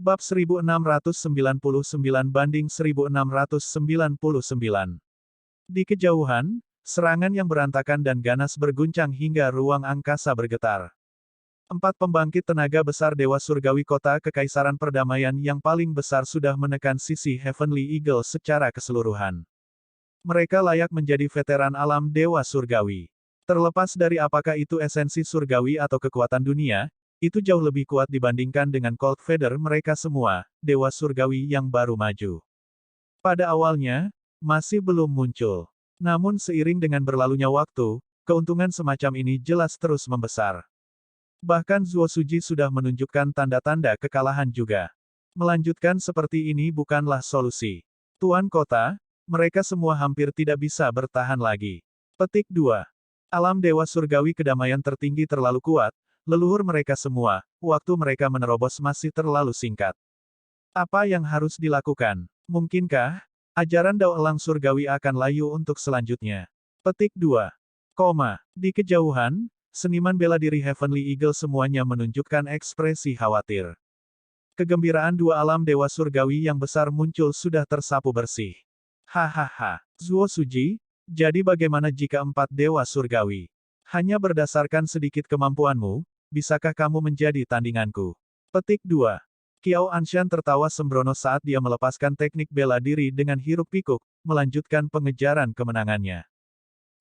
Bab 1699 banding 1699. Di kejauhan, serangan yang berantakan dan ganas berguncang hingga ruang angkasa bergetar. 4 pembangkit tenaga besar Dewa Surgawi Kota Kekaisaran Perdamaian yang paling besar sudah menekan sisi Heavenly Eagle secara keseluruhan. Mereka layak menjadi veteran alam Dewa Surgawi. Terlepas dari apakah itu esensi surgawi atau kekuatan dunia, itu jauh lebih kuat dibandingkan dengan Cold Feather mereka semua, Dewa Surgawi yang baru maju. Pada awalnya, masih belum muncul. Namun seiring dengan berlalunya waktu, keuntungan semacam ini jelas terus membesar. Bahkan Zuo Suji sudah menunjukkan tanda-tanda kekalahan juga. Melanjutkan seperti ini bukanlah solusi. Tuan Kota, mereka semua hampir tidak bisa bertahan lagi. Petik 2. Alam Dewa Surgawi Kedamaian tertinggi terlalu kuat, leluhur mereka semua, waktu mereka menerobos masih terlalu singkat. Apa yang harus dilakukan? Mungkinkah ajaran Dao Elang Surgawi akan layu untuk selanjutnya? Petik 2. Di kejauhan, seniman bela diri Heavenly Eagle semuanya menunjukkan ekspresi khawatir. Kegembiraan dua alam Dewa Surgawi yang besar muncul sudah tersapu bersih. Hahaha. Zuo Suji, jadi bagaimana jika 4 Dewa Surgawi? Hanya berdasarkan sedikit kemampuanmu, bisakah kamu menjadi tandinganku? Petik 2. Kiao Anshan tertawa sembrono saat dia melepaskan teknik bela diri dengan hiruk-pikuk, melanjutkan pengejaran kemenangannya.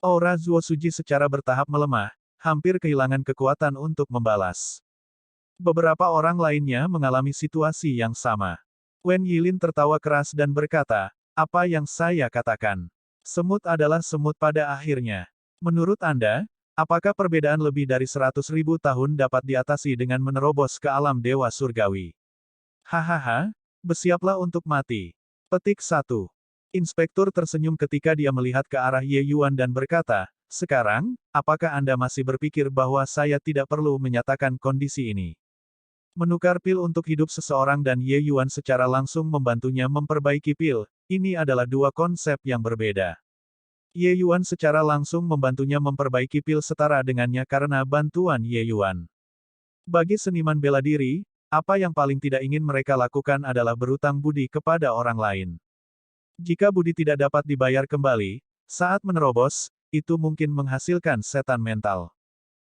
Aura Zuo Suji secara bertahap melemah, hampir kehilangan kekuatan untuk membalas. Beberapa orang lainnya mengalami situasi yang sama. Wen Yilin tertawa keras dan berkata, apa yang saya katakan? Semut adalah semut pada akhirnya. Menurut Anda, apakah perbedaan lebih dari 100.000 tahun dapat diatasi dengan menerobos ke alam Dewa Surgawi? Hahaha, bersiaplah untuk mati. Petik 1. Inspektur tersenyum ketika dia melihat ke arah Ye Yuan dan berkata, sekarang, apakah Anda masih berpikir bahwa saya tidak perlu menyatakan kondisi ini? Menukar pil untuk hidup seseorang dan Ye Yuan secara langsung membantunya memperbaiki pil, ini adalah dua konsep yang berbeda. Ye Yuan secara langsung membantunya memperbaiki pil setara dengannya karena bantuan Ye Yuan. Bagi seniman bela diri, apa yang paling tidak ingin mereka lakukan adalah berutang budi kepada orang lain. Jika budi tidak dapat dibayar kembali, saat menerobos, itu mungkin menghasilkan setan mental.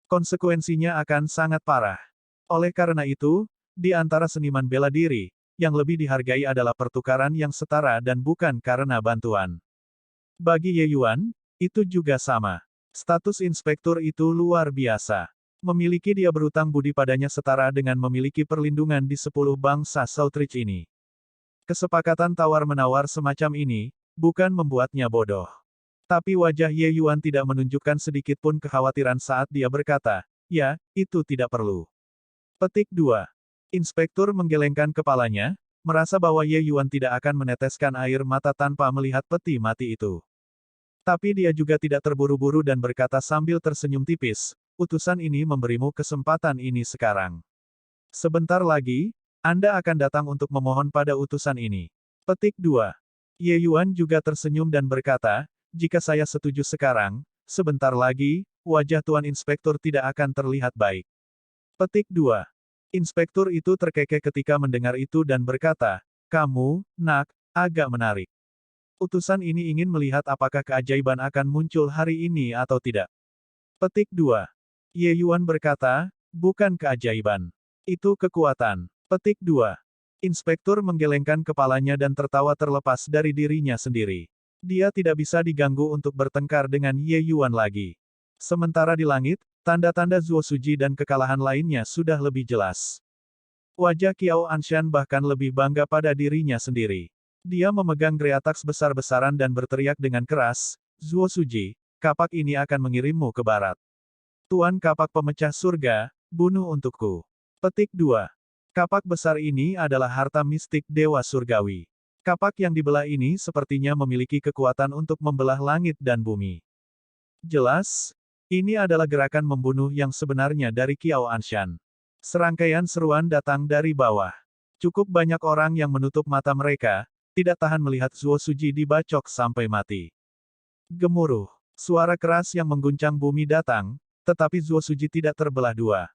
Konsekuensinya akan sangat parah. Oleh karena itu, di antara seniman bela diri, yang lebih dihargai adalah pertukaran yang setara dan bukan karena bantuan. Bagi Ye Yuan, itu juga sama. Status inspektur itu luar biasa. Memiliki dia berutang budi padanya setara dengan memiliki perlindungan di 10 bangsa Southridge ini. Kesepakatan tawar-menawar semacam ini, bukan membuatnya bodoh. Tapi wajah Ye Yuan tidak menunjukkan sedikit pun kekhawatiran saat dia berkata, ya, itu tidak perlu. Petik 2. Inspektur menggelengkan kepalanya, merasa bahwa Ye Yuan tidak akan meneteskan air mata tanpa melihat peti mati itu. Tapi dia juga tidak terburu-buru dan berkata sambil tersenyum tipis, utusan ini memberimu kesempatan ini sekarang. Sebentar lagi, Anda akan datang untuk memohon pada utusan ini. Petik 2. Ye Yuan juga tersenyum dan berkata, jika saya setuju sekarang, sebentar lagi, wajah Tuan Inspektur tidak akan terlihat baik. Petik 2. Inspektur itu terkekeh ketika mendengar itu dan berkata, kamu, nak, agak menarik. Utusan ini ingin melihat apakah keajaiban akan muncul hari ini atau tidak. Petik 2. Ye Yuan berkata, bukan keajaiban. Itu kekuatan. Petik 2. Inspektur menggelengkan kepalanya dan tertawa terlepas dari dirinya sendiri. Dia tidak bisa diganggu untuk bertengkar dengan Ye Yuan lagi. Sementara di langit, tanda-tanda Zuo Suji dan kekalahan lainnya sudah lebih jelas. Wajah Kiao Anshan bahkan lebih bangga pada dirinya sendiri. Dia memegang Greatax besar-besaran dan berteriak dengan keras, Zuo Suji, kapak ini akan mengirimmu ke barat. Tuan kapak pemecah surga, bunuh untukku. Petik 2. Kapak besar ini adalah harta mistik Dewa Surgawi. Kapak yang dibelah ini sepertinya memiliki kekuatan untuk membelah langit dan bumi. Jelas, ini adalah gerakan membunuh yang sebenarnya dari Kiao Anshan. Serangkaian seruan datang dari bawah. Cukup banyak orang yang menutup mata mereka, tidak tahan melihat Zuo Suji dibacok sampai mati. Gemuruh. Suara keras yang mengguncang bumi datang, tetapi Zuo Suji tidak terbelah dua.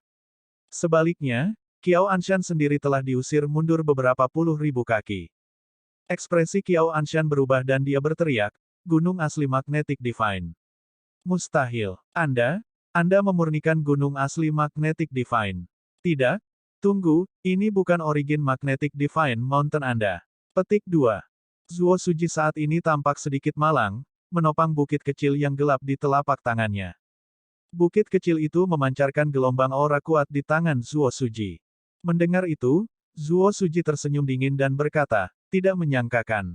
Sebaliknya, Qiao Anshan sendiri telah diusir mundur beberapa puluh ribu kaki. Ekspresi Qiao Anshan berubah dan dia berteriak, gunung asli Magnetic Divine. Mustahil. Anda memurnikan gunung asli Magnetic Divine. Tidak? Tunggu, ini bukan origin Magnetic Divine Mountain Anda. Petik 2. Zuo Suji saat ini tampak sedikit malang, menopang bukit kecil yang gelap di telapak tangannya. Bukit kecil itu memancarkan gelombang aura kuat di tangan Zuo Suji. Mendengar itu, Zuo Suji tersenyum dingin dan berkata, tidak menyangkakan.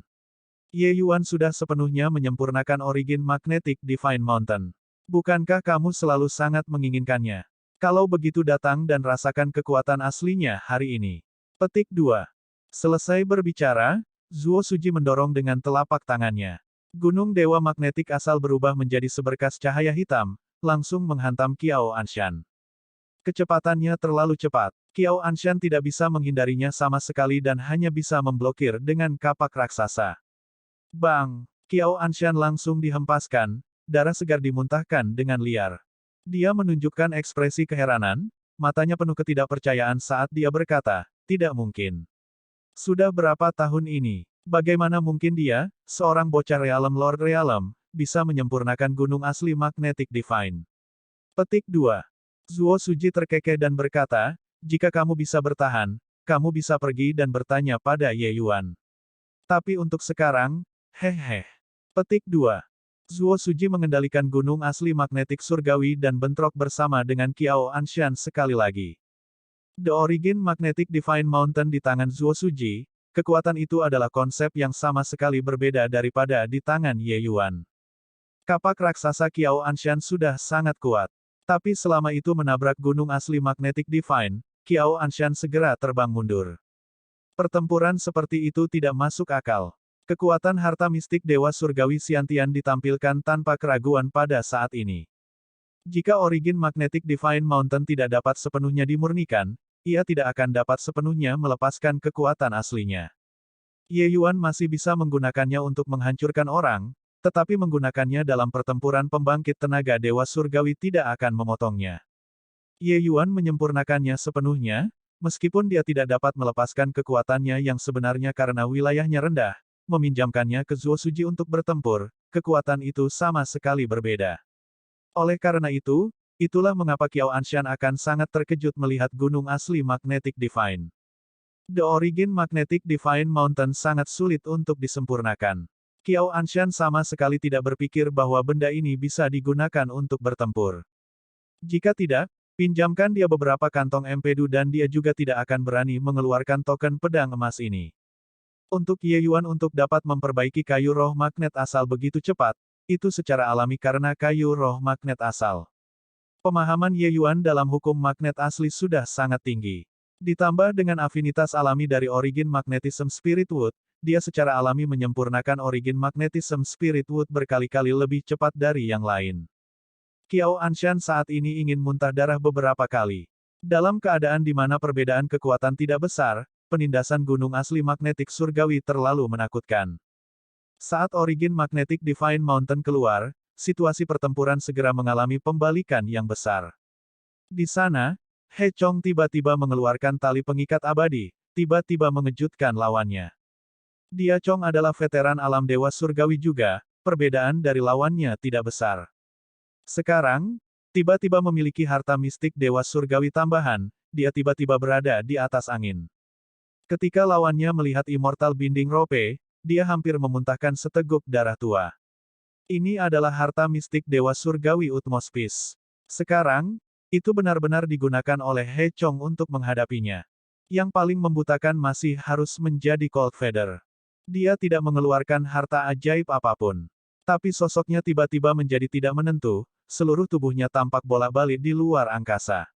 Ye Yuan sudah sepenuhnya menyempurnakan origin Magnetic Divine Mountain. Bukankah kamu selalu sangat menginginkannya? Kalau begitu datang dan rasakan kekuatan aslinya hari ini. Petik 2. Selesai berbicara, Zuo Suji mendorong dengan telapak tangannya. Gunung Dewa Magnetik asal berubah menjadi seberkas cahaya hitam, langsung menghantam Qiao Anshan. Kecepatannya terlalu cepat. Qiao Anshan tidak bisa menghindarinya sama sekali dan hanya bisa memblokir dengan kapak raksasa. Bang! Qiao Anshan langsung dihempaskan, darah segar dimuntahkan dengan liar. Dia menunjukkan ekspresi keheranan, matanya penuh ketidakpercayaan saat dia berkata, tidak mungkin. Sudah berapa tahun ini? Bagaimana mungkin dia, seorang bocah Realm Lord Realm, bisa menyempurnakan gunung asli Magnetic Divine? Petik 2. Zuo Suji terkekeh dan berkata, jika kamu bisa bertahan, kamu bisa pergi dan bertanya pada Ye Yuan. Tapi untuk sekarang, hehe. Petik 2. Zuo Suji mengendalikan gunung asli magnetik surgawi dan bentrok bersama dengan Qiao Anshan sekali lagi. The Origin Magnetic Divine Mountain di tangan Zuo Suji, kekuatan itu adalah konsep yang sama sekali berbeda daripada di tangan Ye Yuan. Kapak raksasa Qiao Anshan sudah sangat kuat. Tapi selama itu menabrak gunung asli Magnetic Divine, Qiao Anshan segera terbang mundur. Pertempuran seperti itu tidak masuk akal. Kekuatan harta mistik Dewa Surgawi Xiantian ditampilkan tanpa keraguan pada saat ini. Jika origin Magnetic Divine Mountain tidak dapat sepenuhnya dimurnikan, ia tidak akan dapat sepenuhnya melepaskan kekuatan aslinya. Ye Yuan masih bisa menggunakannya untuk menghancurkan orang, tetapi menggunakannya dalam pertempuran pembangkit tenaga Dewa Surgawi tidak akan memotongnya. Ye Yuan menyempurnakannya sepenuhnya, meskipun dia tidak dapat melepaskan kekuatannya yang sebenarnya karena wilayahnya rendah, meminjamkannya ke Zuo Suji untuk bertempur, kekuatan itu sama sekali berbeda. Oleh karena itu, itulah mengapa Qiao Anshan akan sangat terkejut melihat gunung asli Magnetic Divine. The Origin Magnetic Divine Mountain sangat sulit untuk disempurnakan. Qiao Anshan sama sekali tidak berpikir bahwa benda ini bisa digunakan untuk bertempur. Jika tidak, pinjamkan dia beberapa kantong empedu dan dia juga tidak akan berani mengeluarkan token pedang emas ini. Untuk Ye Yuan untuk dapat memperbaiki kayu roh magnet asal begitu cepat, itu secara alami karena kayu roh magnet asal. Pemahaman Ye Yuan dalam hukum magnet asli sudah sangat tinggi. Ditambah dengan afinitas alami dari origin magnetism Spirit Wood, dia secara alami menyempurnakan origin magnetism Spirit Wood berkali-kali lebih cepat dari yang lain. Qiao Anshan saat ini ingin muntah darah beberapa kali. Dalam keadaan di mana perbedaan kekuatan tidak besar, penindasan gunung asli magnetik surgawi terlalu menakutkan. Saat origin Magnetic Divine Mountain keluar, situasi pertempuran segera mengalami pembalikan yang besar. Di sana, He Chong tiba-tiba mengeluarkan tali pengikat abadi, tiba-tiba mengejutkan lawannya. Dia Chong adalah veteran alam dewa surgawi juga, perbedaan dari lawannya tidak besar. Sekarang, tiba-tiba memiliki harta mistik dewa surgawi tambahan, dia tiba-tiba berada di atas angin. Ketika lawannya melihat Immortal Binding Rope, dia hampir memuntahkan seteguk darah tua. Ini adalah harta mistik Dewa Surgawi Utmost Peace. Sekarang, itu benar-benar digunakan oleh He Chong untuk menghadapinya. Yang paling membutakan masih harus menjadi Cold Feather. Dia tidak mengeluarkan harta ajaib apapun. Tapi sosoknya tiba-tiba menjadi tidak menentu, seluruh tubuhnya tampak bolak-balik di luar angkasa.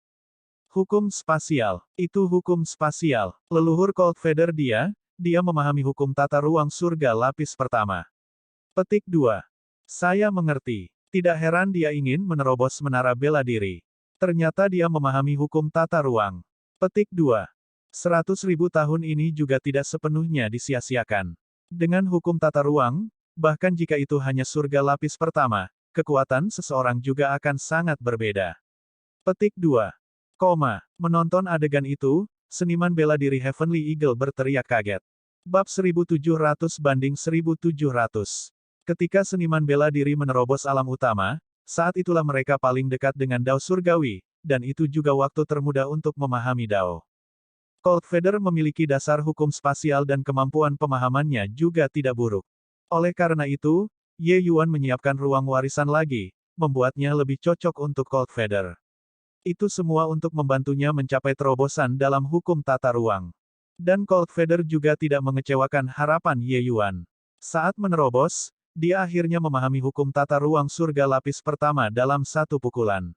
Hukum spasial. Itu hukum spasial. Leluhur Cold Feather dia memahami hukum tata ruang surga lapis pertama. Petik 2. Saya mengerti. Tidak heran dia ingin menerobos menara bela diri. Ternyata dia memahami hukum tata ruang. Petik 2. 100.000 tahun ini juga tidak sepenuhnya disia-siakan. Dengan hukum tata ruang, bahkan jika itu hanya surga lapis pertama, kekuatan seseorang juga akan sangat berbeda. Petik 2. Menonton adegan itu, Seniman bela diri Heavenly Eagle berteriak kaget. Bab 1700 banding 1700. Ketika seniman bela diri menerobos alam utama, saat itulah mereka paling dekat dengan Dao Surgawi, dan itu juga waktu termudah untuk memahami Dao. Cold Feather memiliki dasar hukum spasial dan kemampuan pemahamannya juga tidak buruk. Oleh karena itu, Ye Yuan menyiapkan ruang warisan lagi, membuatnya lebih cocok untuk Cold Feather. Itu semua untuk membantunya mencapai terobosan dalam hukum tata ruang. Dan Cold Feather juga tidak mengecewakan harapan Ye Yuan. Saat menerobos, dia akhirnya memahami hukum tata ruang surga lapis pertama dalam satu pukulan.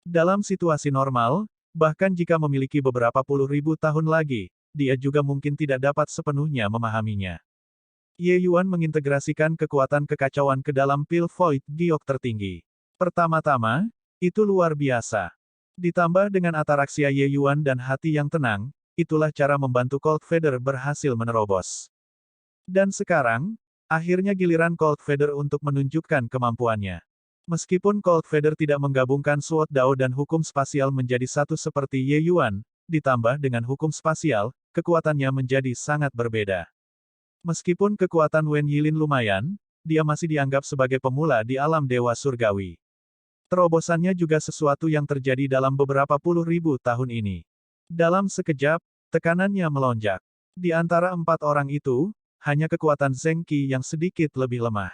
Dalam situasi normal, bahkan jika memiliki beberapa puluh ribu tahun lagi, dia juga mungkin tidak dapat sepenuhnya memahaminya. Ye Yuan mengintegrasikan kekuatan kekacauan ke dalam pil void giok tertinggi. Pertama-tama, itu luar biasa. Ditambah dengan ataraksia Ye Yuan dan hati yang tenang, itulah cara membantu Cold Feather berhasil menerobos. Dan sekarang, akhirnya giliran Cold Feather untuk menunjukkan kemampuannya. Meskipun Cold Feather tidak menggabungkan Sword Dao dan hukum spasial menjadi satu seperti Ye Yuan, ditambah dengan hukum spasial, kekuatannya menjadi sangat berbeda. Meskipun kekuatan Wen Yilin lumayan, dia masih dianggap sebagai pemula di alam dewa surgawi. Terobosannya juga sesuatu yang terjadi dalam beberapa puluh ribu tahun ini. Dalam sekejap, tekanannya melonjak. Di antara 4 orang itu, hanya kekuatan Zheng Qi yang sedikit lebih lemah.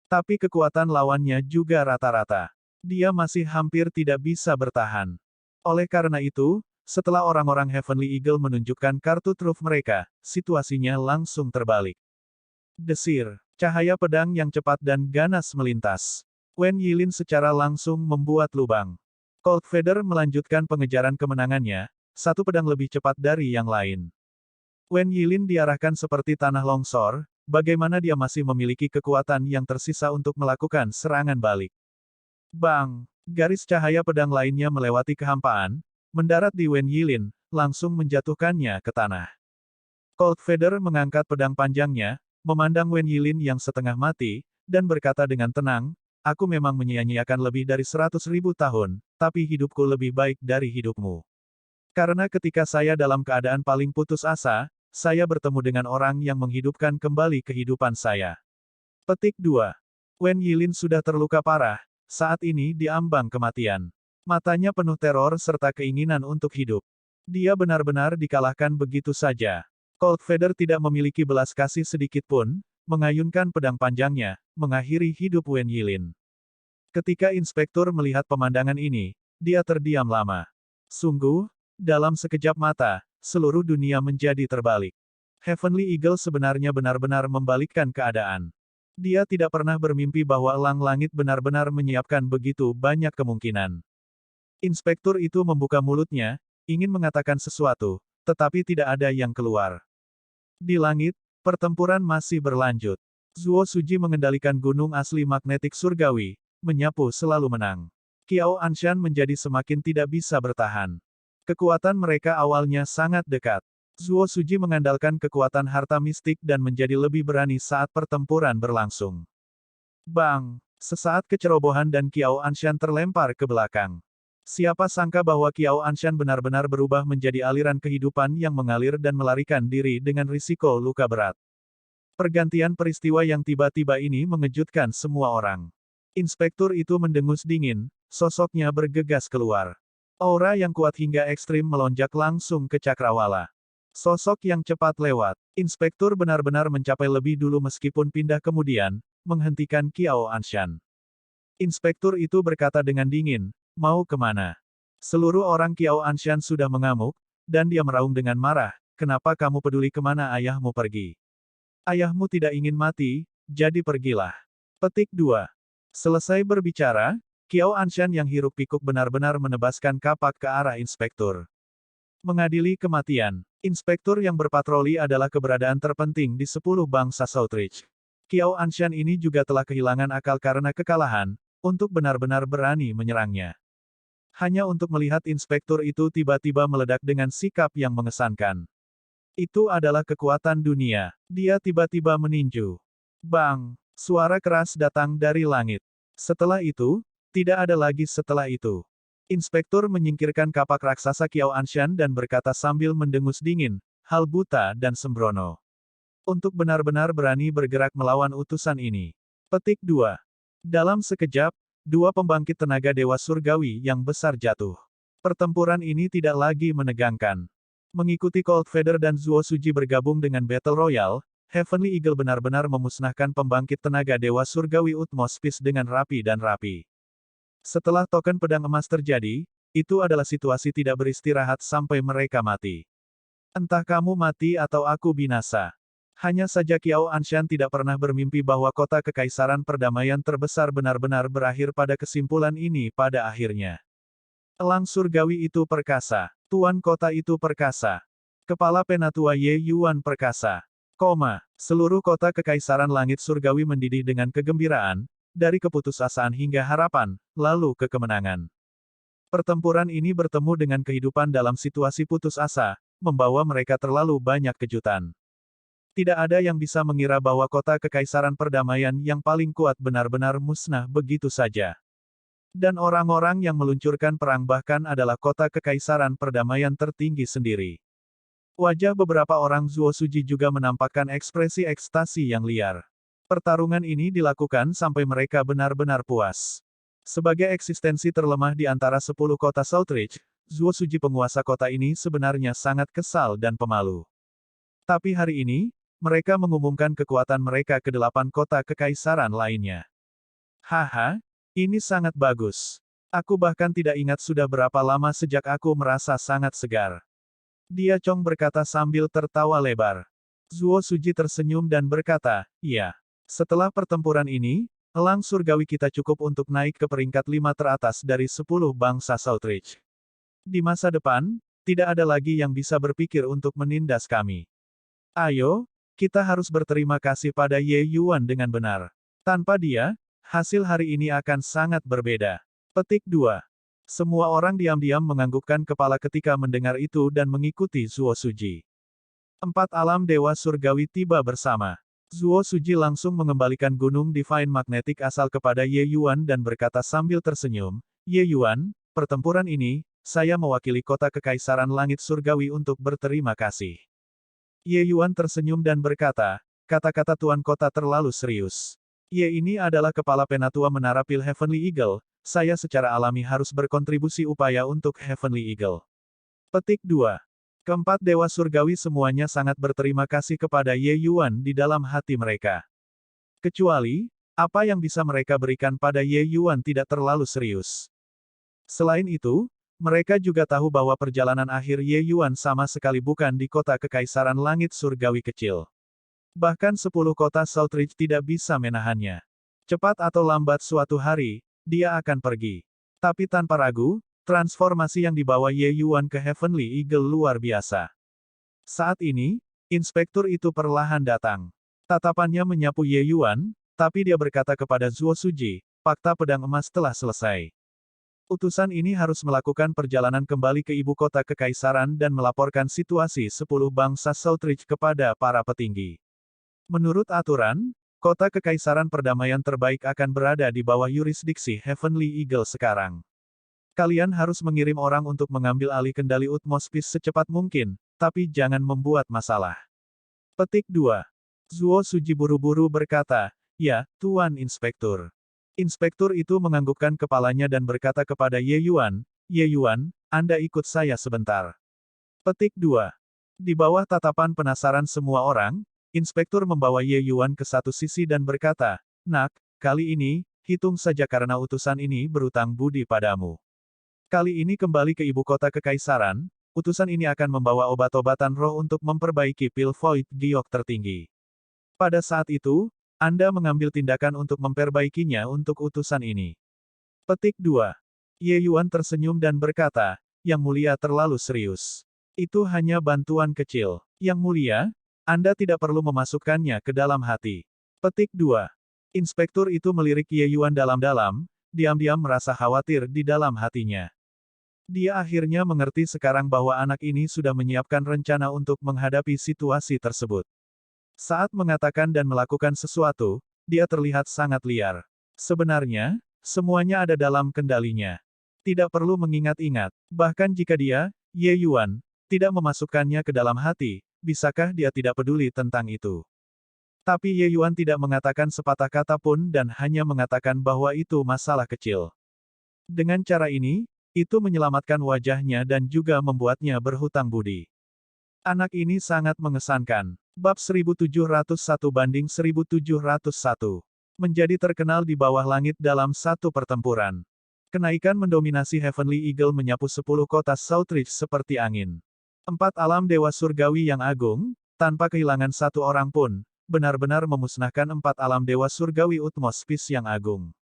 Tapi kekuatan lawannya juga rata-rata. Dia masih hampir tidak bisa bertahan. Oleh karena itu, setelah orang-orang Heavenly Eagle menunjukkan kartu truf mereka, situasinya langsung terbalik. Desir, cahaya pedang yang cepat dan ganas melintas. Wen Yilin secara langsung membuat lubang. Cold Feather melanjutkan pengejaran kemenangannya, satu pedang lebih cepat dari yang lain. Wen Yilin diarahkan seperti tanah longsor, bagaimana dia masih memiliki kekuatan yang tersisa untuk melakukan serangan balik. Bang! Garis cahaya pedang lainnya melewati kehampaan, mendarat di Wen Yilin, langsung menjatuhkannya ke tanah. Cold Feather mengangkat pedang panjangnya, memandang Wen Yilin yang setengah mati, dan berkata dengan tenang, aku memang menyia-nyiakan lebih dari 100.000 tahun, tapi hidupku lebih baik dari hidupmu. Karena ketika saya dalam keadaan paling putus asa, saya bertemu dengan orang yang menghidupkan kembali kehidupan saya. Petik 2. Wen Yilin sudah terluka parah, saat ini diambang kematian. Matanya penuh teror serta keinginan untuk hidup. Dia benar-benar dikalahkan begitu saja. Cold Feather tidak memiliki belas kasih sedikit pun, mengayunkan pedang panjangnya, mengakhiri hidup Wen Yilin. Ketika inspektur melihat pemandangan ini, dia terdiam lama. Sungguh, dalam sekejap mata, seluruh dunia menjadi terbalik. Heavenly Eagle sebenarnya benar-benar membalikkan keadaan. Dia tidak pernah bermimpi bahwa elang langit benar-benar menyiapkan begitu banyak kemungkinan. Inspektur itu membuka mulutnya, ingin mengatakan sesuatu, tetapi tidak ada yang keluar. Di langit, pertempuran masih berlanjut. Zuo Suji mengendalikan gunung asli magnetik surgawi, menyapu selalu menang. Qiao Anshan menjadi semakin tidak bisa bertahan. Kekuatan mereka awalnya sangat dekat. Zuo Suji mengandalkan kekuatan harta mistik dan menjadi lebih berani saat pertempuran berlangsung. Bang! Sesaat kecerobohan dan Qiao Anshan terlempar ke belakang. Siapa sangka bahwa Qiao Anshan benar-benar berubah menjadi aliran kehidupan yang mengalir dan melarikan diri dengan risiko luka berat. Pergantian peristiwa yang tiba-tiba ini mengejutkan semua orang. Inspektur itu mendengus dingin, sosoknya bergegas keluar. Aura yang kuat hingga ekstrim melonjak langsung ke cakrawala. Sosok yang cepat lewat. Inspektur benar-benar mencapai lebih dulu meskipun pindah kemudian, menghentikan Qiao Anshan. Inspektur itu berkata dengan dingin, mau kemana? Seluruh orang Qiao Anshan sudah mengamuk, dan dia meraung dengan marah, kenapa kamu peduli kemana ayahmu pergi? Ayahmu tidak ingin mati, jadi pergilah. Petik 2. Selesai berbicara, Qiao Anshan yang hiruk-pikuk benar-benar menebaskan kapak ke arah inspektur. Mengadili kematian. Inspektur yang berpatroli adalah keberadaan terpenting di 10 bangsa Southridge. Qiao Anshan ini juga telah kehilangan akal karena kekalahan, untuk benar-benar berani menyerangnya. Hanya untuk melihat inspektur itu tiba-tiba meledak dengan sikap yang mengesankan. Itu adalah kekuatan dunia. Dia tiba-tiba meninju. Bang! Suara keras datang dari langit. Setelah itu, tidak ada lagi setelah itu. Inspektur menyingkirkan kapak raksasa Kiao Anshan dan berkata sambil mendengus dingin, hal buta dan sembrono. Untuk benar-benar berani bergerak melawan utusan ini. Petik 2. Dalam sekejap, dua pembangkit tenaga dewa surgawi yang besar jatuh. Pertempuran ini tidak lagi menegangkan. Mengikuti Cold Feather dan Zuo Suji bergabung dengan Battle Royale, Heavenly Eagle benar-benar memusnahkan pembangkit tenaga dewa surgawi Utmost Peace dengan rapi dan rapi. Setelah token pedang emas terjadi, itu adalah situasi tidak beristirahat sampai mereka mati. Entah kamu mati atau aku binasa. Hanya saja Kiao Anshan tidak pernah bermimpi bahwa kota kekaisaran perdamaian terbesar benar-benar berakhir pada kesimpulan ini pada akhirnya. Elang surgawi itu perkasa. Tuan kota itu perkasa. Kepala Penatua Ye Yuan perkasa. Seluruh kota kekaisaran langit surgawi mendidih dengan kegembiraan, dari keputusasaan hingga harapan, lalu ke kemenangan. Pertempuran ini bertemu dengan kehidupan dalam situasi putus asa, membawa mereka terlalu banyak kejutan. Tidak ada yang bisa mengira bahwa kota kekaisaran perdamaian yang paling kuat benar-benar musnah begitu saja. Dan orang-orang yang meluncurkan perang bahkan adalah kota kekaisaran perdamaian tertinggi sendiri. Wajah beberapa orang Zuo Suji juga menampakkan ekspresi ekstasi yang liar. Pertarungan ini dilakukan sampai mereka benar-benar puas. Sebagai eksistensi terlemah di antara 10 kota Southridge, Zuo Suji penguasa kota ini sebenarnya sangat kesal dan pemalu. Tapi hari ini, mereka mengumumkan kekuatan mereka ke 8 kota kekaisaran lainnya. Haha, ini sangat bagus. Aku bahkan tidak ingat sudah berapa lama sejak aku merasa sangat segar. Dia Chong berkata sambil tertawa lebar. Zuo Suji tersenyum dan berkata, iya. Setelah pertempuran ini, elang surgawi kita cukup untuk naik ke peringkat 5 teratas dari 10 bangsa Southridge. Di masa depan, tidak ada lagi yang bisa berpikir untuk menindas kami. Ayo, kita harus berterima kasih pada Ye Yuan dengan benar. Tanpa dia, hasil hari ini akan sangat berbeda. Petik 2. Semua orang diam-diam menganggukkan kepala ketika mendengar itu dan mengikuti Zuo Suji. 4 alam dewa surgawi tiba bersama. Zuo Suji langsung mengembalikan gunung Divine Magnetic asal kepada Ye Yuan dan berkata sambil tersenyum, Ye Yuan, pertempuran ini, saya mewakili kota kekaisaran langit surgawi untuk berterima kasih. Ye Yuan tersenyum dan berkata, kata-kata tuan kota terlalu serius. Ye ini adalah kepala penatua menara pil Heavenly Eagle, saya secara alami harus berkontribusi upaya untuk Heavenly Eagle. Petik 2. Keempat dewa surgawi semuanya sangat berterima kasih kepada Ye Yuan di dalam hati mereka. Kecuali, apa yang bisa mereka berikan pada Ye Yuan tidak terlalu serius. Selain itu, mereka juga tahu bahwa perjalanan akhir Ye Yuan sama sekali bukan di kota kekaisaran langit surgawi kecil. Bahkan 10 kota Southridge tidak bisa menahannya. Cepat atau lambat suatu hari, dia akan pergi. Tapi tanpa ragu, transformasi yang dibawa Ye Yuan ke Heavenly Eagle luar biasa. Saat ini, inspektur itu perlahan datang. Tatapannya menyapu Ye Yuan, tapi dia berkata kepada Zuo Suji, fakta pedang emas telah selesai. Utusan ini harus melakukan perjalanan kembali ke ibu kota kekaisaran dan melaporkan situasi 10 bangsa Southridge kepada para petinggi. Menurut aturan, kota kekaisaran perdamaian terbaik akan berada di bawah yurisdiksi Heavenly Eagle sekarang. Kalian harus mengirim orang untuk mengambil alih kendali Utmost Peace secepat mungkin, tapi jangan membuat masalah. Petik 2. Zuo Suji buru-buru berkata, ya, Tuan Inspektur. Inspektur itu menganggukkan kepalanya dan berkata kepada Ye Yuan, Anda ikut saya sebentar. Petik 2. Di bawah tatapan penasaran semua orang, inspektur membawa Ye Yuan ke satu sisi dan berkata, Nak, kali ini, hitung saja karena utusan ini berutang budi padamu. Kali ini kembali ke ibu kota kekaisaran, utusan ini akan membawa obat-obatan roh untuk memperbaiki pil Void Giok tertinggi. Pada saat itu, Anda mengambil tindakan untuk memperbaikinya untuk utusan ini. Petik 2. Ye Yuan tersenyum dan berkata, Yang mulia terlalu serius. Itu hanya bantuan kecil. Yang mulia, Anda tidak perlu memasukkannya ke dalam hati. Petik 2. Inspektur itu melirik Ye Yuan dalam-dalam, diam-diam merasa khawatir di dalam hatinya. Dia akhirnya mengerti sekarang bahwa anak ini sudah menyiapkan rencana untuk menghadapi situasi tersebut. Saat mengatakan dan melakukan sesuatu, dia terlihat sangat liar. Sebenarnya, semuanya ada dalam kendalinya. Tidak perlu mengingat-ingat. Bahkan jika dia, Ye Yuan, tidak memasukkannya ke dalam hati, bisakah dia tidak peduli tentang itu? Tapi Ye Yuan tidak mengatakan sepatah kata pun dan hanya mengatakan bahwa itu masalah kecil. Dengan cara ini, itu menyelamatkan wajahnya dan juga membuatnya berhutang budi. Anak ini sangat mengesankan. Bab 1701-1701. Menjadi terkenal di bawah langit dalam satu pertempuran. Kenaikan mendominasi Heavenly Eagle menyapu 10 kota Southridge seperti angin. 4 alam dewa surgawi yang agung, tanpa kehilangan satu orang pun, benar-benar memusnahkan 4 alam dewa surgawi Utmospis yang agung.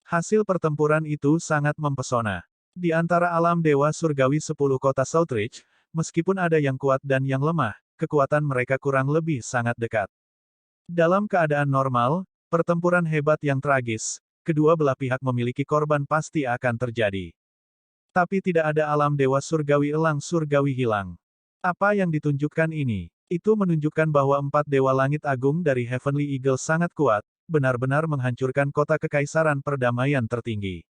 Hasil pertempuran itu sangat mempesona. Di antara alam dewa surgawi 10 kota Southridge, meskipun ada yang kuat dan yang lemah, kekuatan mereka kurang lebih sangat dekat. Dalam keadaan normal, pertempuran hebat yang tragis, kedua belah pihak memiliki korban pasti akan terjadi. Tapi tidak ada alam dewa surgawi elang surgawi hilang. Apa yang ditunjukkan ini? Itu menunjukkan bahwa 4 dewa langit agung dari Heavenly Eagle sangat kuat, benar-benar menghancurkan kota kekaisaran perdamaian tertinggi.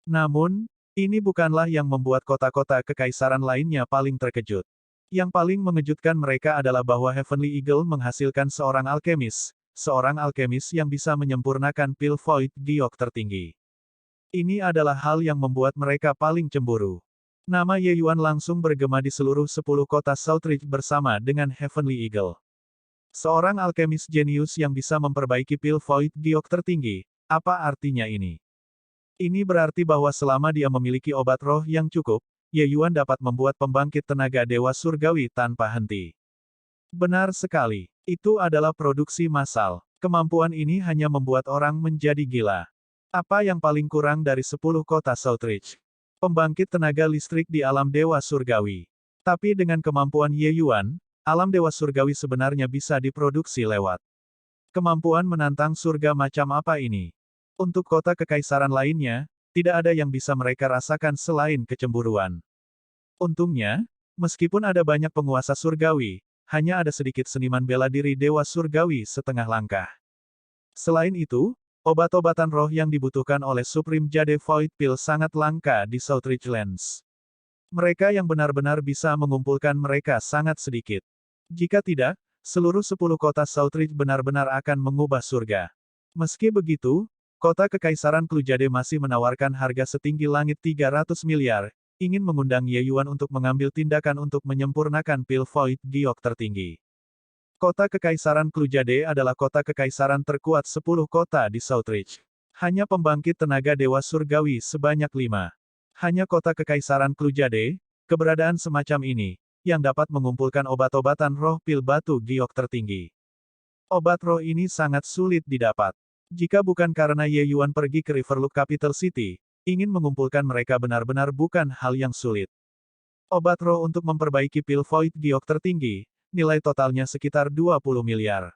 Namun, ini bukanlah yang membuat kota-kota kekaisaran lainnya paling terkejut. Yang paling mengejutkan mereka adalah bahwa Heavenly Eagle menghasilkan seorang alkemis yang bisa menyempurnakan pil Void Giok tertinggi. Ini adalah hal yang membuat mereka paling cemburu. Nama Ye Yuan langsung bergema di seluruh 10 kota Southridge bersama dengan Heavenly Eagle. Seorang alkemis jenius yang bisa memperbaiki pil Void Giok tertinggi, apa artinya ini? Ini berarti bahwa selama dia memiliki obat roh yang cukup, Ye Yuan dapat membuat pembangkit tenaga dewa surgawi tanpa henti. Benar sekali, itu adalah produksi massal. Kemampuan ini hanya membuat orang menjadi gila. Apa yang paling kurang dari 10 kota Southridge? Pembangkit tenaga listrik di alam dewa surgawi. Tapi dengan kemampuan Ye Yuan, alam dewa surgawi sebenarnya bisa diproduksi lewat. Kemampuan menantang surga macam apa ini? Untuk kota kekaisaran lainnya, tidak ada yang bisa mereka rasakan selain kecemburuan. Untungnya, meskipun ada banyak penguasa surgawi, hanya ada sedikit seniman bela diri dewa surgawi setengah langkah. Selain itu, obat-obatan roh yang dibutuhkan oleh Supreme Jade Void Pill sangat langka di Southridge Lands. Mereka yang benar-benar bisa mengumpulkan mereka sangat sedikit. Jika tidak, seluruh 10 kota Southridge benar-benar akan mengubah surga. Meski begitu, kota kekaisaran Klujade masih menawarkan harga setinggi langit 300 miliar, ingin mengundang Ye Yuan untuk mengambil tindakan untuk menyempurnakan pil Void Giok tertinggi. Kota Kekaisaran Klujade adalah kota kekaisaran terkuat 10 kota di Southridge. Hanya pembangkit tenaga dewa surgawi sebanyak 5. Hanya kota Kekaisaran Klujade, keberadaan semacam ini, yang dapat mengumpulkan obat-obatan roh pil batu giok tertinggi. Obat roh ini sangat sulit didapat. Jika bukan karena Ye Yuan pergi ke Riverlook Capital City, ingin mengumpulkan mereka benar-benar bukan hal yang sulit. Obat roh untuk memperbaiki pil Void Giok tertinggi, nilai totalnya sekitar 20 miliar.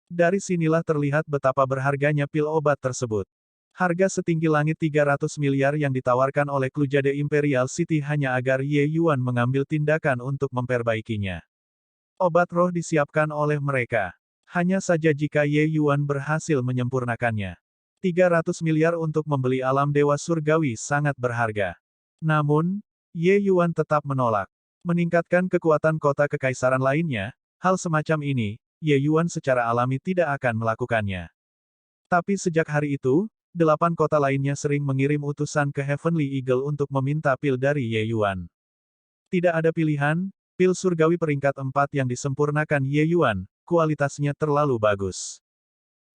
Dari sinilah terlihat betapa berharganya pil obat tersebut. Harga setinggi langit 300 miliar yang ditawarkan oleh Klujade Imperial City hanya agar Ye Yuan mengambil tindakan untuk memperbaikinya. Obat roh disiapkan oleh mereka. Hanya saja jika Ye Yuan berhasil menyempurnakannya. 300 miliar untuk membeli alam dewa surgawi sangat berharga. Namun, Ye Yuan tetap menolak. Meningkatkan kekuatan kota kekaisaran lainnya, hal semacam ini, Ye Yuan secara alami tidak akan melakukannya. Tapi sejak hari itu, 8 kota lainnya sering mengirim utusan ke Heavenly Eagle untuk meminta pil dari Ye Yuan. Tidak ada pilihan, pil surgawi peringkat 4 yang disempurnakan Ye Yuan, kualitasnya terlalu bagus.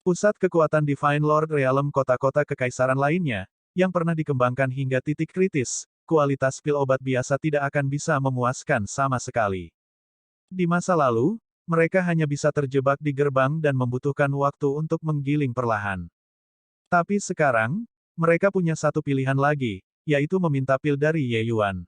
Pusat kekuatan Divine Lord Realm kota-kota kekaisaran lainnya, yang pernah dikembangkan hingga titik kritis, kualitas pil obat biasa tidak akan bisa memuaskan sama sekali. Di masa lalu, mereka hanya bisa terjebak di gerbang dan membutuhkan waktu untuk menggiling perlahan. Tapi sekarang, mereka punya satu pilihan lagi, yaitu meminta pil dari Ye Yuan.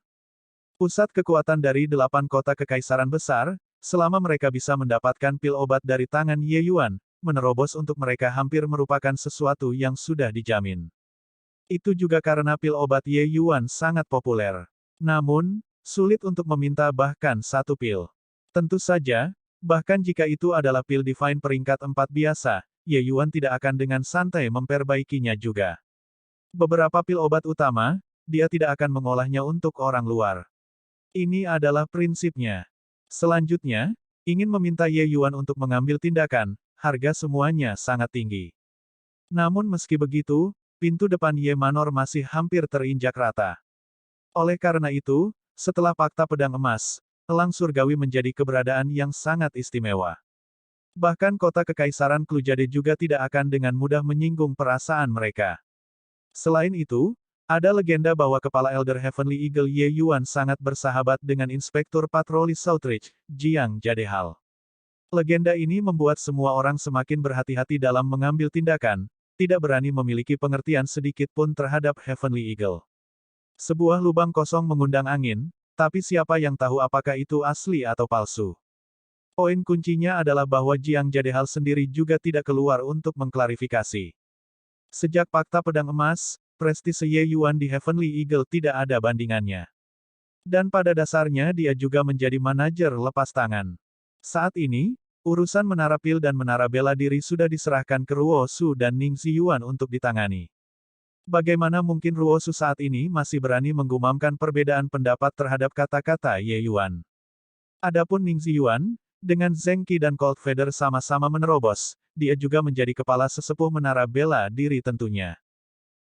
Pusat kekuatan dari 8 kota kekaisaran besar, selama mereka bisa mendapatkan pil obat dari tangan Ye Yuan, menerobos untuk mereka hampir merupakan sesuatu yang sudah dijamin. Itu juga karena pil obat Ye Yuan sangat populer. Namun, sulit untuk meminta bahkan satu pil. Tentu saja, bahkan jika itu adalah pil Divine peringkat 4 biasa, Ye Yuan tidak akan dengan santai memperbaikinya juga. Beberapa pil obat utama, dia tidak akan mengolahnya untuk orang luar. Ini adalah prinsipnya. Selanjutnya, ingin meminta Ye Yuan untuk mengambil tindakan, harga semuanya sangat tinggi. Namun meski begitu, pintu depan Ye Manor masih hampir terinjak rata. Oleh karena itu, setelah Fakta Pedang Emas, Elang Surgawi menjadi keberadaan yang sangat istimewa. Bahkan kota Kekaisaran Klujade juga tidak akan dengan mudah menyinggung perasaan mereka. Selain itu, ada legenda bahwa kepala Elder Heavenly Eagle Ye Yuan sangat bersahabat dengan Inspektur Patroli Southridge, Jiang Jadehal. Legenda ini membuat semua orang semakin berhati-hati dalam mengambil tindakan, tidak berani memiliki pengertian sedikit pun terhadap Heavenly Eagle. Sebuah lubang kosong mengundang angin, tapi siapa yang tahu apakah itu asli atau palsu? Poin kuncinya adalah bahwa Jiang Jadehal sendiri juga tidak keluar untuk mengklarifikasi. Sejak Fakta Pedang Emas, prestise Ye Yuan di Heavenly Eagle tidak ada bandingannya. Dan pada dasarnya dia juga menjadi manajer lepas tangan. Saat ini, urusan Menara Pil dan Menara Bela Diri sudah diserahkan ke Ruo Su dan Ning Ziyuan untuk ditangani. Bagaimana mungkin Ruo Su saat ini masih berani menggumamkan perbedaan pendapat terhadap kata-kata Ye Yuan? Adapun Ning Ziyuan, dengan Zheng Qi dan Cold Feather sama-sama menerobos, dia juga menjadi kepala sesepuh Menara Bela Diri tentunya.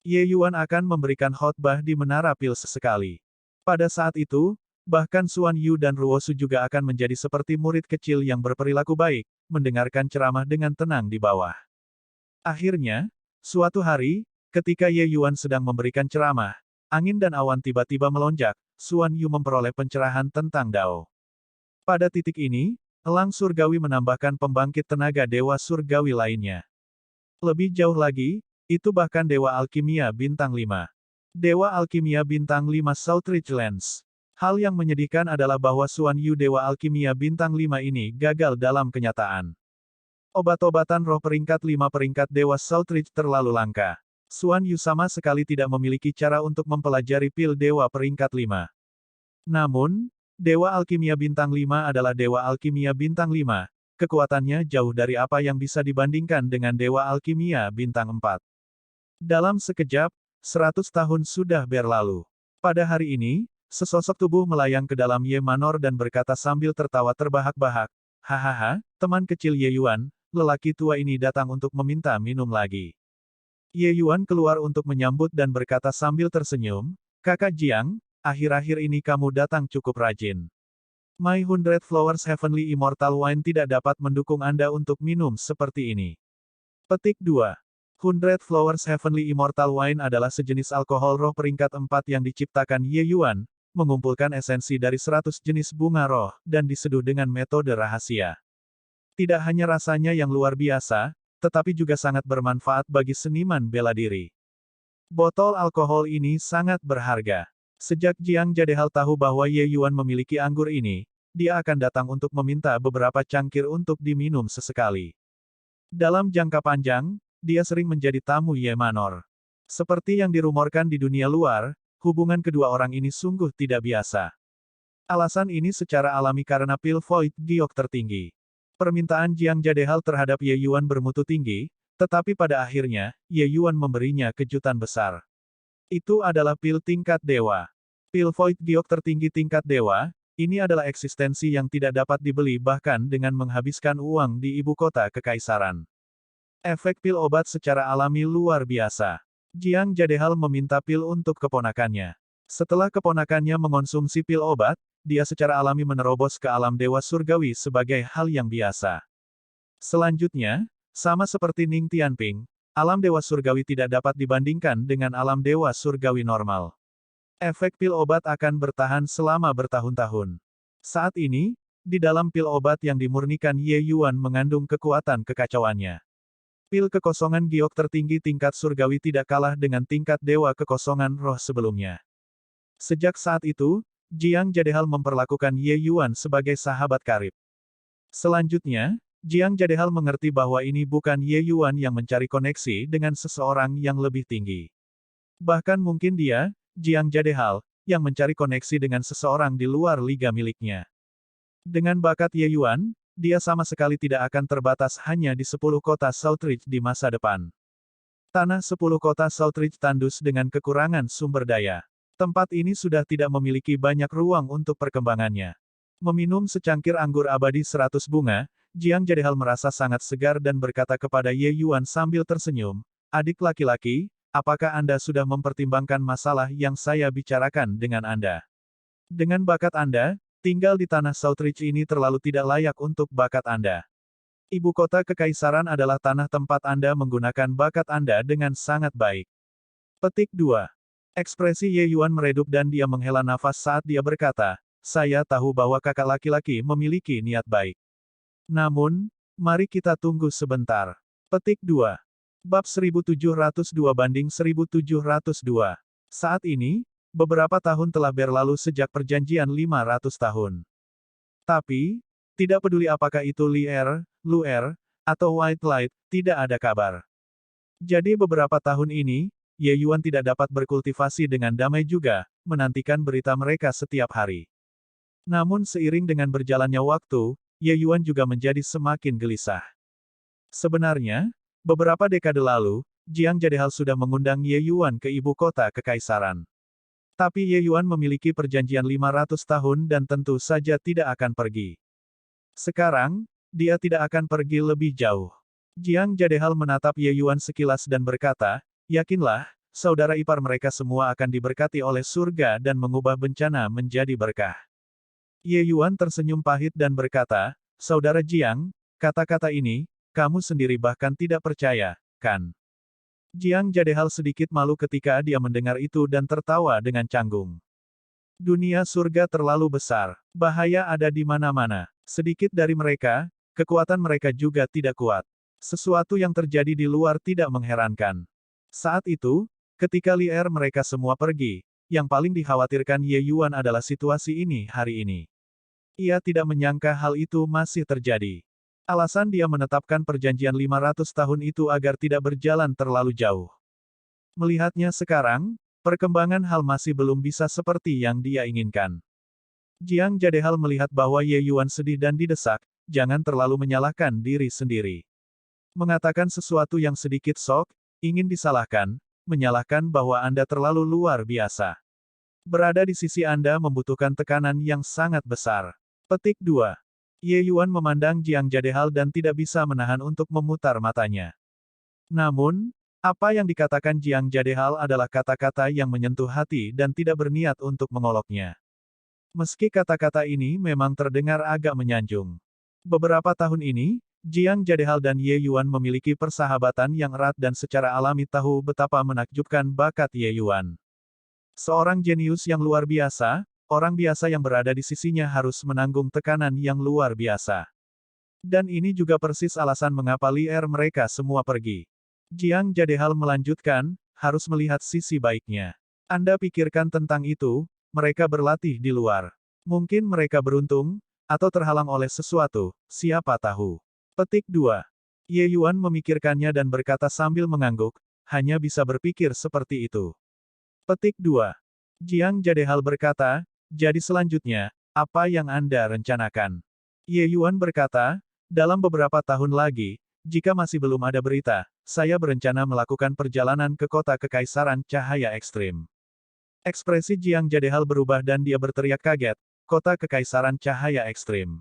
Ye Yuan akan memberikan khotbah di Menara Pil sesekali. Pada saat itu, bahkan Xuan Yu dan Ruo Su juga akan menjadi seperti murid kecil yang berperilaku baik, mendengarkan ceramah dengan tenang di bawah. Akhirnya, suatu hari, ketika Ye Yuan sedang memberikan ceramah, angin dan awan tiba-tiba melonjak, Xuan Yu memperoleh pencerahan tentang Dao. Pada titik ini, Elang Surgawi menambahkan pembangkit tenaga Dewa Surgawi lainnya. Lebih jauh lagi, itu bahkan Dewa Alkimia Bintang 5. Dewa Alkimia Bintang 5 Southridge Lens. Hal yang menyedihkan adalah bahwa Xuan Yu Dewa Alkimia Bintang 5 ini gagal dalam kenyataan. Obat-obatan roh peringkat 5 peringkat Dewa Southridge terlalu langka. Xuan Yu sama sekali tidak memiliki cara untuk mempelajari pil Dewa peringkat 5. Namun, Dewa Alkimia Bintang 5 adalah Dewa Alkimia Bintang 5, kekuatannya jauh dari apa yang bisa dibandingkan dengan Dewa Alkimia Bintang 4. Dalam sekejap, 100 tahun sudah berlalu. Pada hari ini, sesosok tubuh melayang ke dalam Ye Manor dan berkata sambil tertawa terbahak-bahak, "Hahaha, teman kecil Ye Yuan, lelaki tua ini datang untuk meminta minum lagi." Ye Yuan keluar untuk menyambut dan berkata sambil tersenyum, "Kakak Jiang, akhir-akhir ini kamu datang cukup rajin. My 100 Flowers Heavenly Immortal Wine tidak dapat mendukung Anda untuk minum seperti ini." Petik 2. 100 Flowers Heavenly Immortal Wine adalah sejenis alkohol roh peringkat 4 yang diciptakan Ye Yuan, mengumpulkan esensi dari 100 jenis bunga roh, dan diseduh dengan metode rahasia. Tidak hanya rasanya yang luar biasa, tetapi juga sangat bermanfaat bagi seniman bela diri. Botol alkohol ini sangat berharga. Sejak Jiang Jadehal tahu bahwa Ye Yuan memiliki anggur ini, dia akan datang untuk meminta beberapa cangkir untuk diminum sesekali. Dalam jangka panjang, dia sering menjadi tamu Ye Manor. Seperti yang dirumorkan di dunia luar, hubungan kedua orang ini sungguh tidak biasa. Alasan ini secara alami karena pil Void Giok tertinggi. Permintaan Jiang Jadehal terhadap Ye Yuan bermutu tinggi, tetapi pada akhirnya, Ye Yuan memberinya kejutan besar. Itu adalah pil tingkat dewa. Pil Void Giok tertinggi tingkat dewa, ini adalah eksistensi yang tidak dapat dibeli bahkan dengan menghabiskan uang di ibu kota kekaisaran. Efek pil obat secara alami luar biasa. Jiang Jadehal meminta pil untuk keponakannya. Setelah keponakannya mengonsumsi pil obat, dia secara alami menerobos ke alam Dewa Surgawi sebagai hal yang biasa. Selanjutnya, sama seperti Ning Tianping, alam Dewa Surgawi tidak dapat dibandingkan dengan alam Dewa Surgawi normal. Efek pil obat akan bertahan selama bertahun-tahun. Saat ini, di dalam pil obat yang dimurnikan Ye Yuan mengandung kekuatan kekacauannya. Pil kekosongan giok tertinggi tingkat surgawi tidak kalah dengan tingkat dewa kekosongan roh sebelumnya. Sejak saat itu, Jiang Jadehal memperlakukan Ye Yuan sebagai sahabat karib. Selanjutnya, Jiang Jadehal mengerti bahwa ini bukan Ye Yuan yang mencari koneksi dengan seseorang yang lebih tinggi. Bahkan mungkin dia, Jiang Jadehal, yang mencari koneksi dengan seseorang di luar liga miliknya. Dengan bakat Ye Yuan, dia sama sekali tidak akan terbatas hanya di 10 kota Southridge di masa depan. Tanah 10 kota Southridge tandus dengan kekurangan sumber daya. Tempat ini sudah tidak memiliki banyak ruang untuk perkembangannya. Meminum secangkir anggur abadi 100 bunga, Jiang Jadehal merasa sangat segar dan berkata kepada Ye Yuan sambil tersenyum, "Adik laki-laki, apakah Anda sudah mempertimbangkan masalah yang saya bicarakan dengan Anda? Dengan bakat Anda, tinggal di tanah Southridge ini terlalu tidak layak untuk bakat Anda. Ibu kota kekaisaran adalah tanah tempat Anda menggunakan bakat Anda dengan sangat baik." Petik 2. Ekspresi Ye Yuan meredup dan dia menghela nafas saat dia berkata, "Saya tahu bahwa kakak laki-laki memiliki niat baik. Namun, mari kita tunggu sebentar." Petik 2. Bab 1702-1702. Saat ini, beberapa tahun telah berlalu sejak perjanjian 500 tahun. Tapi, tidak peduli apakah itu Luer, atau White Light, tidak ada kabar. Jadi beberapa tahun ini, Ye Yuan tidak dapat berkultivasi dengan damai juga, menantikan berita mereka setiap hari. Namun seiring dengan berjalannya waktu, Ye Yuan juga menjadi semakin gelisah. Sebenarnya, beberapa dekade lalu, Jiang Jadehal sudah mengundang Ye Yuan ke ibu kota kekaisaran. Tapi Ye Yuan memiliki perjanjian 500 tahun dan tentu saja tidak akan pergi. Sekarang, dia tidak akan pergi lebih jauh. Jiang Jadehal menatap Ye Yuan sekilas dan berkata, "Yakinlah, saudara ipar mereka semua akan diberkati oleh surga dan mengubah bencana menjadi berkah." Ye Yuan tersenyum pahit dan berkata, "Saudara Jiang, kata-kata ini, kamu sendiri bahkan tidak percaya, kan?" Jiang Jadehal sedikit malu ketika dia mendengar itu dan tertawa dengan canggung. Dunia surga terlalu besar. Bahaya ada di mana-mana. Sedikit dari mereka, kekuatan mereka juga tidak kuat. Sesuatu yang terjadi di luar tidak mengherankan. Saat itu, ketika Lier mereka semua pergi, yang paling dikhawatirkan Ye Yuan adalah situasi ini hari ini. Ia tidak menyangka hal itu masih terjadi. Alasan dia menetapkan perjanjian 500 tahun itu agar tidak berjalan terlalu jauh. Melihatnya sekarang, perkembangan hal masih belum bisa seperti yang dia inginkan. Jiang Jadehal melihat bahwa Ye Yuan sedih dan didesak, jangan terlalu menyalahkan diri sendiri. Mengatakan sesuatu yang sedikit sok, ingin disalahkan, menyalahkan bahwa Anda terlalu luar biasa. Berada di sisi Anda membutuhkan tekanan yang sangat besar. Petik 2. Ye Yuan memandang Jiang Jadehal dan tidak bisa menahan untuk memutar matanya. Namun, apa yang dikatakan Jiang Jadehal adalah kata-kata yang menyentuh hati dan tidak berniat untuk mengoloknya. Meski kata-kata ini memang terdengar agak menyanjung. Beberapa tahun ini, Jiang Jadehal dan Ye Yuan memiliki persahabatan yang erat dan secara alami tahu betapa menakjubkan bakat Ye Yuan. Seorang jenius yang luar biasa, orang biasa yang berada di sisinya harus menanggung tekanan yang luar biasa. Dan ini juga persis alasan mengapa Lier mereka semua pergi. Jiang Jadehal melanjutkan, harus melihat sisi baiknya. Anda pikirkan tentang itu, mereka berlatih di luar. Mungkin mereka beruntung, atau terhalang oleh sesuatu, siapa tahu. Petik 2. Ye Yuan memikirkannya dan berkata sambil mengangguk, hanya bisa berpikir seperti itu. Petik 2. Jiang Jadehal berkata, jadi selanjutnya, apa yang Anda rencanakan? Ye Yuan berkata, dalam beberapa tahun lagi, jika masih belum ada berita, saya berencana melakukan perjalanan ke kota kekaisaran cahaya ekstrim. Ekspresi Jiang Jadehal berubah dan dia berteriak kaget, kota kekaisaran cahaya ekstrim.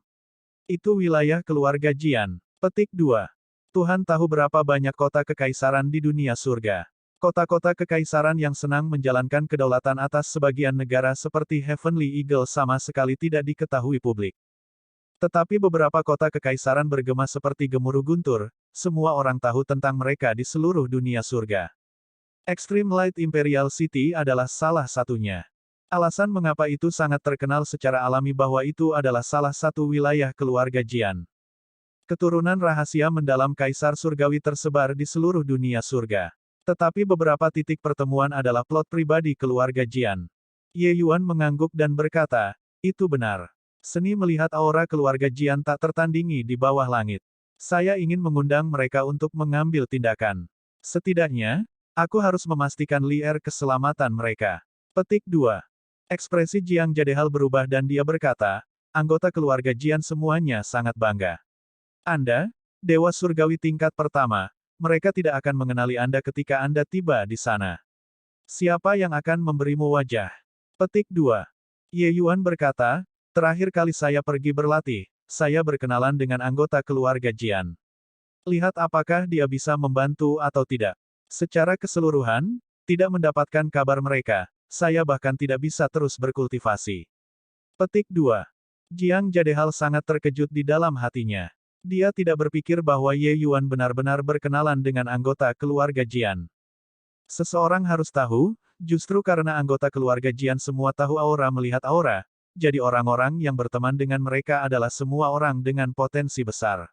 Itu wilayah keluarga Jian. Petik 2. Tuhan tahu berapa banyak kota kekaisaran di dunia surga. Kota-kota kekaisaran yang senang menjalankan kedaulatan atas sebagian negara seperti Heavenly Eagle sama sekali tidak diketahui publik. Tetapi beberapa kota kekaisaran bergema seperti gemuruh guntur, semua orang tahu tentang mereka di seluruh dunia surga. Extreme Light Imperial City adalah salah satunya. Alasan mengapa itu sangat terkenal secara alami bahwa itu adalah salah satu wilayah keluarga Jian. Keturunan rahasia mendalam kaisar surgawi tersebar di seluruh dunia surga. Tetapi beberapa titik pertemuan adalah plot pribadi keluarga Jian. Ye Yuan mengangguk dan berkata, itu benar. Seni melihat aura keluarga Jian tak tertandingi di bawah langit. Saya ingin mengundang mereka untuk mengambil tindakan. Setidaknya, aku harus memastikan Lier keselamatan mereka. Petik 2. Ekspresi Jiang Jadehal berubah dan dia berkata, anggota keluarga Jian semuanya sangat bangga. Anda, Dewa Surgawi tingkat pertama, mereka tidak akan mengenali Anda ketika Anda tiba di sana. Siapa yang akan memberimu wajah? Petik 2. Ye Yuan berkata, terakhir kali saya pergi berlatih, saya berkenalan dengan anggota keluarga Jian. Lihat apakah dia bisa membantu atau tidak. Secara keseluruhan, tidak mendapatkan kabar mereka, saya bahkan tidak bisa terus berkultivasi. Petik 2. Jiang Jadehal sangat terkejut di dalam hatinya. Dia tidak berpikir bahwa Ye Yuan benar-benar berkenalan dengan anggota keluarga Jian. Seseorang harus tahu, justru karena anggota keluarga Jian semua tahu aura melihat aura, jadi orang-orang yang berteman dengan mereka adalah semua orang dengan potensi besar.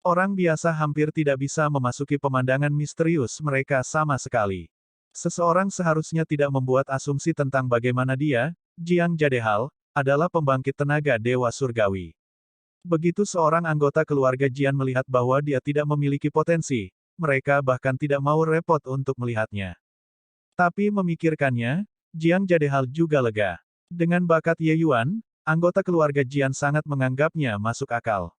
Orang biasa hampir tidak bisa memasuki pemandangan misterius mereka sama sekali. Seseorang seharusnya tidak membuat asumsi tentang bagaimana dia, Jiang Jadehal, adalah pembangkit tenaga Dewa Surgawi. Begitu seorang anggota keluarga Jian melihat bahwa dia tidak memiliki potensi, mereka bahkan tidak mau repot untuk melihatnya. Tapi memikirkannya, Jiang Jadehal juga lega. Dengan bakat Ye Yuan, anggota keluarga Jian sangat menganggapnya masuk akal.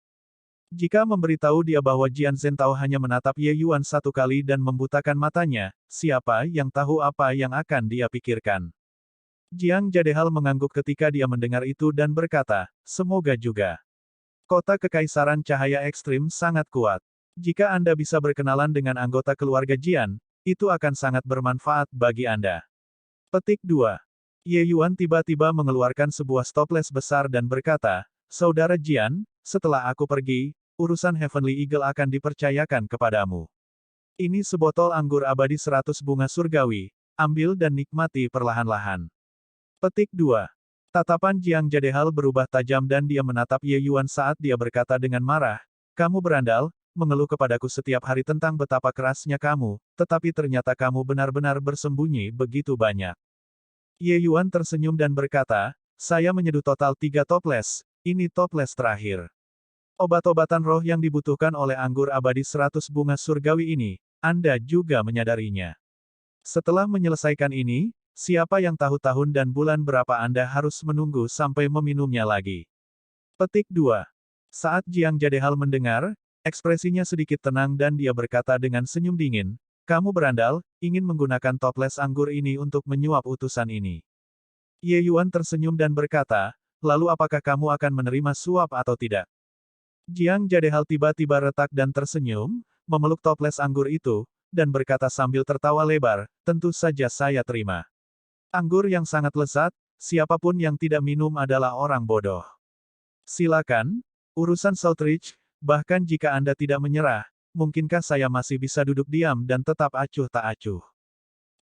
Jika memberitahu dia bahwa Jian Zhentao hanya menatap Ye Yuan satu kali dan membutakan matanya, siapa yang tahu apa yang akan dia pikirkan. Jiang Jadehal mengangguk ketika dia mendengar itu dan berkata, semoga juga. Kota Kekaisaran Cahaya Ekstrim sangat kuat. Jika Anda bisa berkenalan dengan anggota keluarga Jian, itu akan sangat bermanfaat bagi Anda. Petik 2. Ye Yuan tiba-tiba mengeluarkan sebuah stoples besar dan berkata, Saudara Jian, setelah aku pergi, urusan Heavenly Eagle akan dipercayakan kepadamu. Ini sebotol anggur abadi 100 bunga surgawi, ambil dan nikmati perlahan-lahan. Petik 2. Tatapan Jiang Jadehal berubah tajam dan dia menatap Ye Yuan saat dia berkata dengan marah, kamu berandal, mengeluh kepadaku setiap hari tentang betapa kerasnya kamu, tetapi ternyata kamu benar-benar bersembunyi begitu banyak. Ye Yuan tersenyum dan berkata, saya menyeduh total 3 toples, ini toples terakhir. Obat-obatan roh yang dibutuhkan oleh anggur abadi 100 bunga surgawi ini, Anda juga menyadarinya. Setelah menyelesaikan ini, siapa yang tahu tahun dan bulan berapa Anda harus menunggu sampai meminumnya lagi. Petik 2. Saat Jiang Jadehal mendengar, ekspresinya sedikit tenang dan dia berkata dengan senyum dingin, kamu berandal, ingin menggunakan toples anggur ini untuk menyuap utusan ini. Ye Yuan tersenyum dan berkata, lalu apakah kamu akan menerima suap atau tidak? Jiang Jadehal tiba-tiba retak dan tersenyum, memeluk toples anggur itu, dan berkata sambil tertawa lebar, tentu saja saya terima. Anggur yang sangat lezat, siapapun yang tidak minum adalah orang bodoh. Silakan, urusan Southridge, bahkan jika Anda tidak menyerah, mungkinkah saya masih bisa duduk diam dan tetap acuh tak acuh?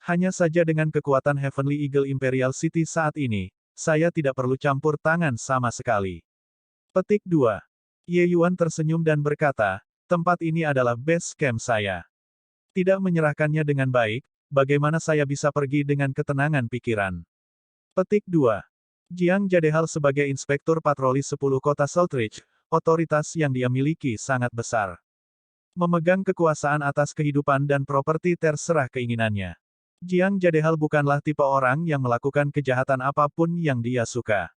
Hanya saja dengan kekuatan Heavenly Eagle Imperial City saat ini, saya tidak perlu campur tangan sama sekali. Petik 2. Ye Yuan tersenyum dan berkata, tempat ini adalah base camp saya. Tidak menyerahkannya dengan baik, bagaimana saya bisa pergi dengan ketenangan pikiran? Petik 2. Jiang Jadehal sebagai Inspektur Patroli 10 Kota Southridge, otoritas yang dia miliki sangat besar. Memegang kekuasaan atas kehidupan dan properti terserah keinginannya. Jiang Jadehal bukanlah tipe orang yang melakukan kejahatan apapun yang dia suka.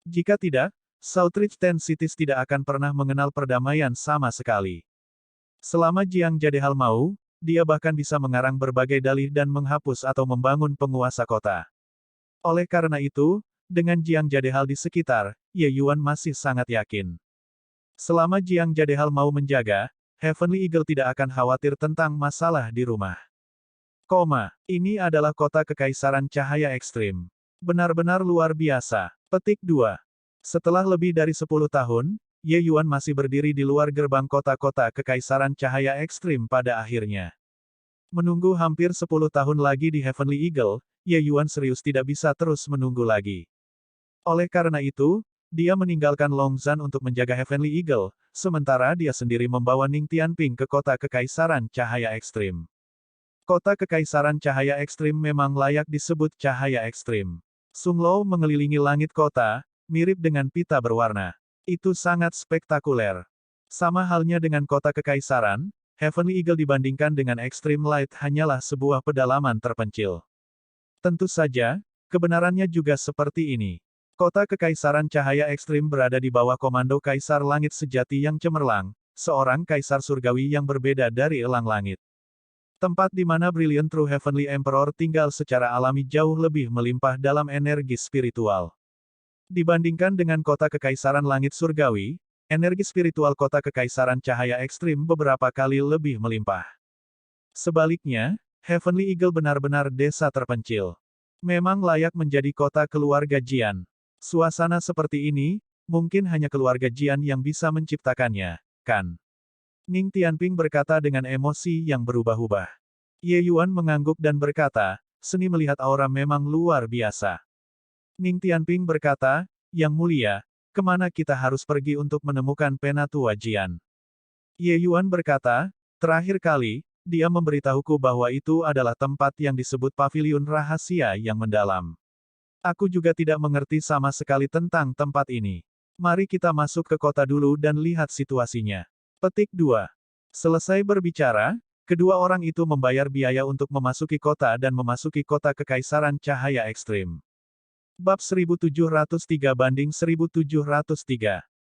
Jika tidak, Southridge Ten Cities tidak akan pernah mengenal perdamaian sama sekali. Selama Jiang Jadehal mau, dia bahkan bisa mengarang berbagai dalih dan menghapus atau membangun penguasa kota. Oleh karena itu, dengan Jiang Jadehal di sekitar, Ye Yuan masih sangat yakin. Selama Jiang Jadehal mau menjaga, Heavenly Eagle tidak akan khawatir tentang masalah di rumah. Ini adalah kota Kekaisaran Cahaya Ekstrim. Benar-benar luar biasa. Petik 2. Setelah lebih dari 10 tahun, Ye Yuan masih berdiri di luar gerbang kota-kota Kekaisaran Cahaya Ekstrim pada akhirnya. Menunggu hampir 10 tahun lagi di Heavenly Eagle, Ye Yuan serius tidak bisa terus menunggu lagi. Oleh karena itu, dia meninggalkan Longzhan untuk menjaga Heavenly Eagle, sementara dia sendiri membawa Ning Tianping ke kota Kekaisaran Cahaya Ekstrim. Kota Kekaisaran Cahaya Ekstrim memang layak disebut Cahaya Ekstrim. Sunglow mengelilingi langit kota, mirip dengan pita berwarna. Itu sangat spektakuler. Sama halnya dengan kota Kekaisaran, Heavenly Eagle dibandingkan dengan Extreme Light hanyalah sebuah pedalaman terpencil. Tentu saja, kebenarannya juga seperti ini. Kota Kekaisaran Cahaya Ekstrim berada di bawah komando Kaisar Langit Sejati yang cemerlang, seorang Kaisar Surgawi yang berbeda dari elang langit. Tempat di mana Brilliant True Heavenly Emperor tinggal secara alami jauh lebih melimpah dalam energi spiritual. Dibandingkan dengan kota Kekaisaran Langit Surgawi, energi spiritual kota Kekaisaran Cahaya Ekstrim beberapa kali lebih melimpah. Sebaliknya, Heavenly Eagle benar-benar desa terpencil. Memang layak menjadi kota keluarga Jian. Suasana seperti ini, mungkin hanya keluarga Jian yang bisa menciptakannya, kan? Ning Tianping berkata dengan emosi yang berubah-ubah. Ye Yuan mengangguk dan berkata, seni melihat aura memang luar biasa. Ning Tianping berkata, Yang Mulia, kemana kita harus pergi untuk menemukan Penatua Jian? Ye Yuan berkata, terakhir kali, dia memberitahuku bahwa itu adalah tempat yang disebut paviliun rahasia yang mendalam. Aku juga tidak mengerti sama sekali tentang tempat ini. Mari kita masuk ke kota dulu dan lihat situasinya. Petik 2. Selesai berbicara, kedua orang itu membayar biaya untuk memasuki kota dan memasuki kota Kekaisaran Cahaya Ekstrim. Bab 1703/1703.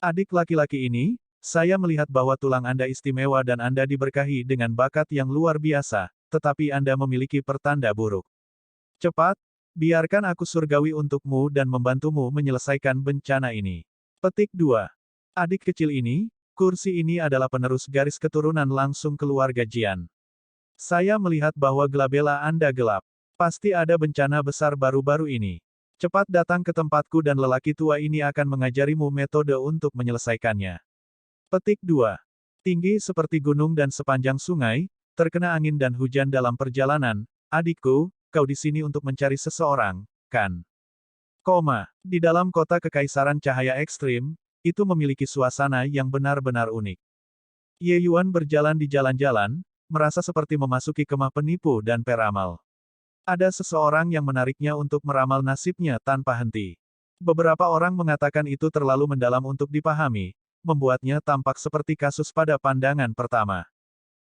Adik laki-laki ini, saya melihat bahwa tulang Anda istimewa dan Anda diberkahi dengan bakat yang luar biasa, tetapi Anda memiliki pertanda buruk. Cepat, biarkan aku surgawi untukmu dan membantumu menyelesaikan bencana ini. Petik 2. Adik kecil ini, kursi ini adalah penerus garis keturunan langsung keluarga Jian. Saya melihat bahwa gelabela Anda gelap. Pasti ada bencana besar baru-baru ini. Cepat datang ke tempatku dan lelaki tua ini akan mengajarimu metode untuk menyelesaikannya. Petik 2. Tinggi seperti gunung dan sepanjang sungai, terkena angin dan hujan dalam perjalanan, adikku, kau di sini untuk mencari seseorang, kan? Di dalam kota Kekaisaran Cahaya Ekstrim, itu memiliki suasana yang benar-benar unik. Ye Yuan berjalan di jalan-jalan, merasa seperti memasuki kemah penipu dan peramal. Ada seseorang yang menariknya untuk meramal nasibnya tanpa henti. Beberapa orang mengatakan itu terlalu mendalam untuk dipahami, membuatnya tampak seperti kasus pada pandangan pertama.